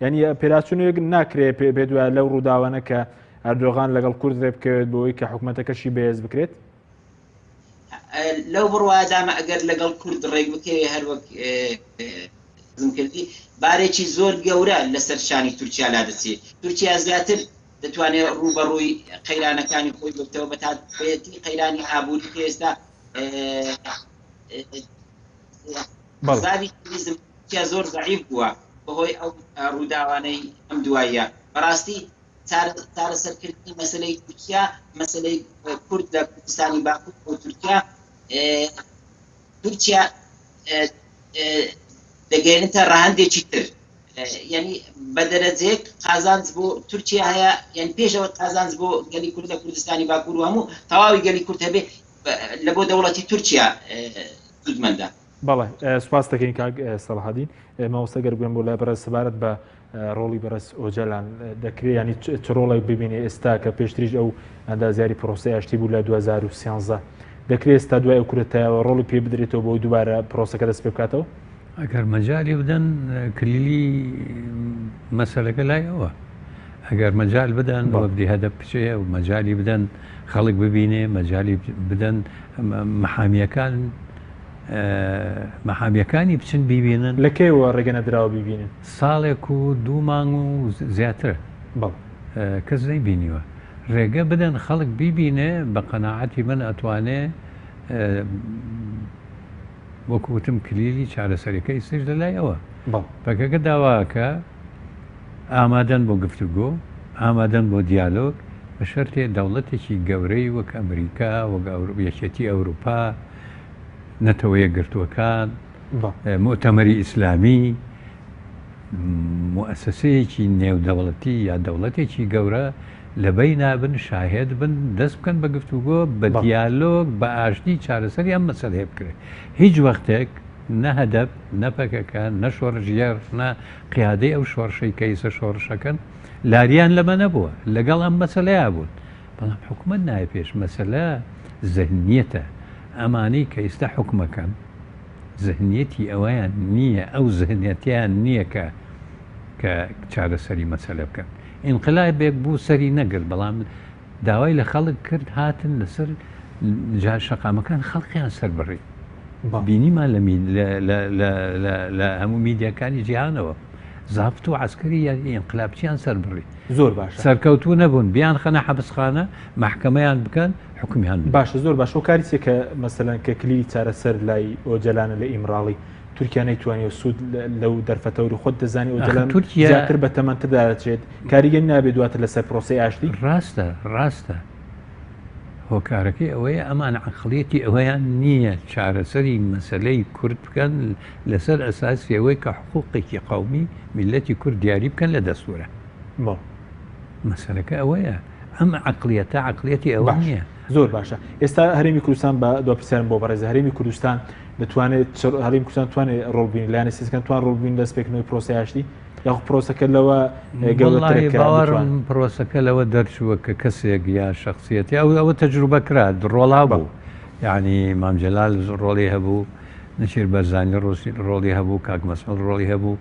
[SPEAKER 1] یعنی پێراچوونێک ناکرێت پێ دوای لەو ڕووداوانە کە ئەردۆغان لەگەڵ کورد ڕێ بکەوێت بۆەوەی کە حکوومەتەکەشی بەهێز بکرێت
[SPEAKER 16] لەو بڕوادامە ئەگەر لەگەڵ کورد ڕێک بکەوێ هەروەک کردی بارێکی زۆر گەورە لەسەر شانی تورکیا لا دەچێت تورکیا زیاتر دەتوانێت ڕوبەڕووی قەیرانەکانی خۆی بکەوە بە تایبەتی قەیرانی ئابووری ئێستا زاوی تورکیا زۆر ضعیف بووە بەهۆی ئەو ڕووداوانەی ئەم دواییە بەڕاستی چارەسەرکردنی مەسلەی تورکیا مەسلەی کورد لە کوردستانی باکوور بۆ تورکیا دەگەێنێتە ڕاهەندێکی تر یعنی بە دەرەجەیەک قازانج بۆ تورکیا هەیە یعنی پێشەوە قازانج بۆ گەلی کورد لە کوردستانی باکوور و هەموو تەواوی گەلی کورد هەبێ لە بۆ دەوڵەتی تورکیا سودمەندە
[SPEAKER 1] بەڵێ سوپاس دەکەین کاک سەلاحەدین مامۆستا گەر بگوێن بۆ لای بەڕێز سەبارەت بە ڕۆڵی بەڕێز ئۆجەلان دەکرێت ینی چ ڕۆڵی ببینێ ئێستا کە پێشتریش ئەو ئەندازیاری پرۆسی ئاشتی بوو لە 2013 دەکرێت ئێستا دوای ئەو کورتایەوە ڕۆڵی پێ بدرێتەوە بۆ دووبارە پرۆسەکە دەست پێ بکاتەوە
[SPEAKER 15] ئەگەر مەجای بدەن کلیلی مەسەلەکە لای ئەوە ئەگەر مەجال بدەن بۆ بدی هەدە بچێ و مەجای بدەن خەڵک ببینێ مەجای بدەن مەحامیەکانی بچن بیبینن
[SPEAKER 1] لەکەیەوە ڕێگەنە دراوە بیبینن
[SPEAKER 15] ساڵێک و 2 مانگ و زیاتر کەس نەیبینیوە ڕێگە بدەن خەڵک بیبینێ بە قەناعەتی من ئەتوانێ وەکوتم کلیلی چارەسەرەکەی سش لەلای ئەوە بەکەکە داواکە ئامادەن بۆ گفتوگۆ ئامادەن بۆ دیالۆگ بە شەرتێ دەوڵەتێکی گەورەی وەک ئەمریکا وەک یەکێتی ئەوروپا نەتەوە یەکگرتووەکان مؤتەمەری ئیسلامی مؤسسەیەکی نێودەوڵەتی یا دەوڵەتێکی گەورە لەبەی نابن شاهێد بن دەست بکەن بە گفتوگۆ بە دیالۆگ بە ئاشتی چارەسەری ئەم مەسەلەیە بکرێت هیچ وەختێک نە هەدەب نەپەکەکە نە شۆڕژیار نە قیادەی ئەو شۆڕشەی کەیسە شۆڕشەکەن لاریان لەمە نەبووە لەگەڵ ئەم مەسەلەیە بوون بەڵام حکومت نایە پێش مەسەلە زەهنیەتە ئەمانەی کە ئێستا حکومەکەن زەهنیەتی ئەوەیان نییە ئەو زەهنیەتیان نییە کە چارەسەری مەسەلە بکەن ئینقلابێک بوو سەری نەگرت بەڵام داوای لە خەڵک کرد هاتن لەسەر شەقامەکان خەڵقیان سەربڕی بینیمان لە هەموو میدیاکانی جیهانەوە زافت و عسکری ئینقلابچیان سەربڕی
[SPEAKER 1] زۆر باشە
[SPEAKER 15] سەرکەوتو نەبوون بیان خەنە حەبسخانە محکەمەیان بکەن حکومیان
[SPEAKER 1] باشە زۆر باشە و کاریچێک کە مەسەلەن کە کلیلی چارەسەر لای ئۆجەلانە لە ئیمراڵی تورکیا نەیتوانێت سوود لەو دەرفەتەوەری خۆت دەزانی ئۆجەلان زیاتر بە تەمەنتردا دەچێت کاریگەری نابێت دواتر لەسەر پرۆسی ئاشتی
[SPEAKER 15] ڕاستە هۆکارەکەی ئەوەیە ئەمان عەقڵیەتی ئەوەیان نییە چارەسەری مەسەلەی کورد بکەن لەسەر ئەساسی ئەوەی کە حقوقێکی قەومی میلەتی کورد دیاری بکەن لە دەستورە مەسەلەکە ئەوەیە ئەم عەقڵیەتە عەقڵیەتی ئەوە نییە
[SPEAKER 1] زۆر باشە ئێستا هەرێمی کوردستان بە دوپرسیارم بۆ بەڕێز هەرێمی کوردستان دەتوانێت هەرێمی کوردستان توانێت ڕۆڵبین لایەنە سیستەکان توان ڕۆڵبین دەست پێکردنەوەی پرۆسی ئاشتی یاخ پرۆسەکە لەوە
[SPEAKER 15] باوەڕم پرۆسەکە لەوە دەرچووە کە کەسێک یا شخصیەتی ئەوە تەجروبە کرا ڕۆڵا بوو یعنی مام جەلال ڕۆڵی هەبوو نەشیر بەرزانی ڕۆڵی هەبوو کاک مەسمەد ڕۆڵی هەبوو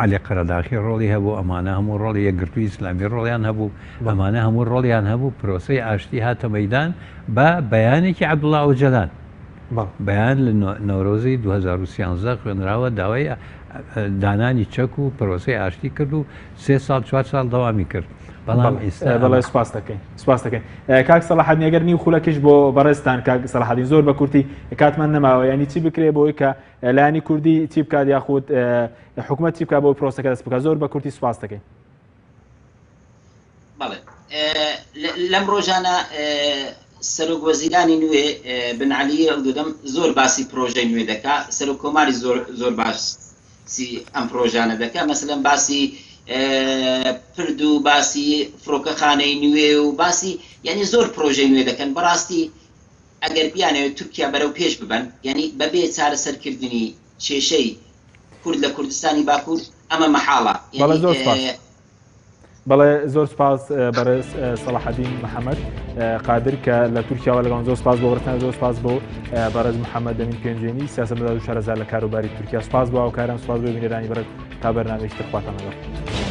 [SPEAKER 15] علی قەرەداخی ڕۆڵی هەبوو ئەمانە هەموو ڕۆڵی یەکگرتووی ئیسلامی ڕۆڵیان هەبوو ئەمانە هەموو ڕۆڵیان هەبوو پرۆسەی ئاشتی هاتە مەیدان بە بەیانێکی عەبدوڵڵا ئۆجەلان بەیان لە نۆرۆزی 2013 خوێنراوە داوای دانانی چەک و پرۆسەی ئاشتی کرد و 3 ساڵ 4 ساڵ دەوامی کرد بەڵام ئێستا
[SPEAKER 1] بەڵێ سوپاس دەکەین کاک سەلاحەدین ئەگەر نی خولەکەش بۆ بەڕێزتان کاک سەلاحەدین زۆر بە کورتی کاتمان نەماوە ینی چی بکرێ بۆی کە لایانی کوردی چی بکات یاخود حکوومەت چی بکات بۆ پرۆسەکە دەست بکات زۆر بە کورتی سوپاس دەکەین
[SPEAKER 16] بەڵێ لەم ڕۆژانە سەرۆک وەزیرانی نوێ بن عەلی ئەڵدودەم زۆر باسی پرۆژەی نوێ دەکات سەرۆک کۆماری زۆر باسی ئەم پرۆژانە دەکات مەسەلەن باسی پرد و باسی فڕۆکەخانەی نوێ و باسی یعنی زۆر پرۆژەی نوێ دەکەن بەڕاستی ئەگەر بیانەوێت تورکیا بەرەو پێش ببەن یعنی بەبێ چارەسەرکردنی کێشەی کورد لە کوردستانی باکوور ئەمە مەحاڵە
[SPEAKER 1] بەڵێ زۆر سپاس بەڕێز سەلاحەدین محەممەد قادر کە لە تورکیاوە لەگەڵ زۆر سپاس بۆ وەرتان زۆر سپاس بۆ بەڕێز محەممەد ئەمین پێنجێنی سیاسەتمەدار و شارەزار لە کاروباری تورکیا سپاس بۆ هاوکاران سپاس بۆ بینێرانی بەرەت تا بەرنامەیەکی تر خواتان لەگەڵ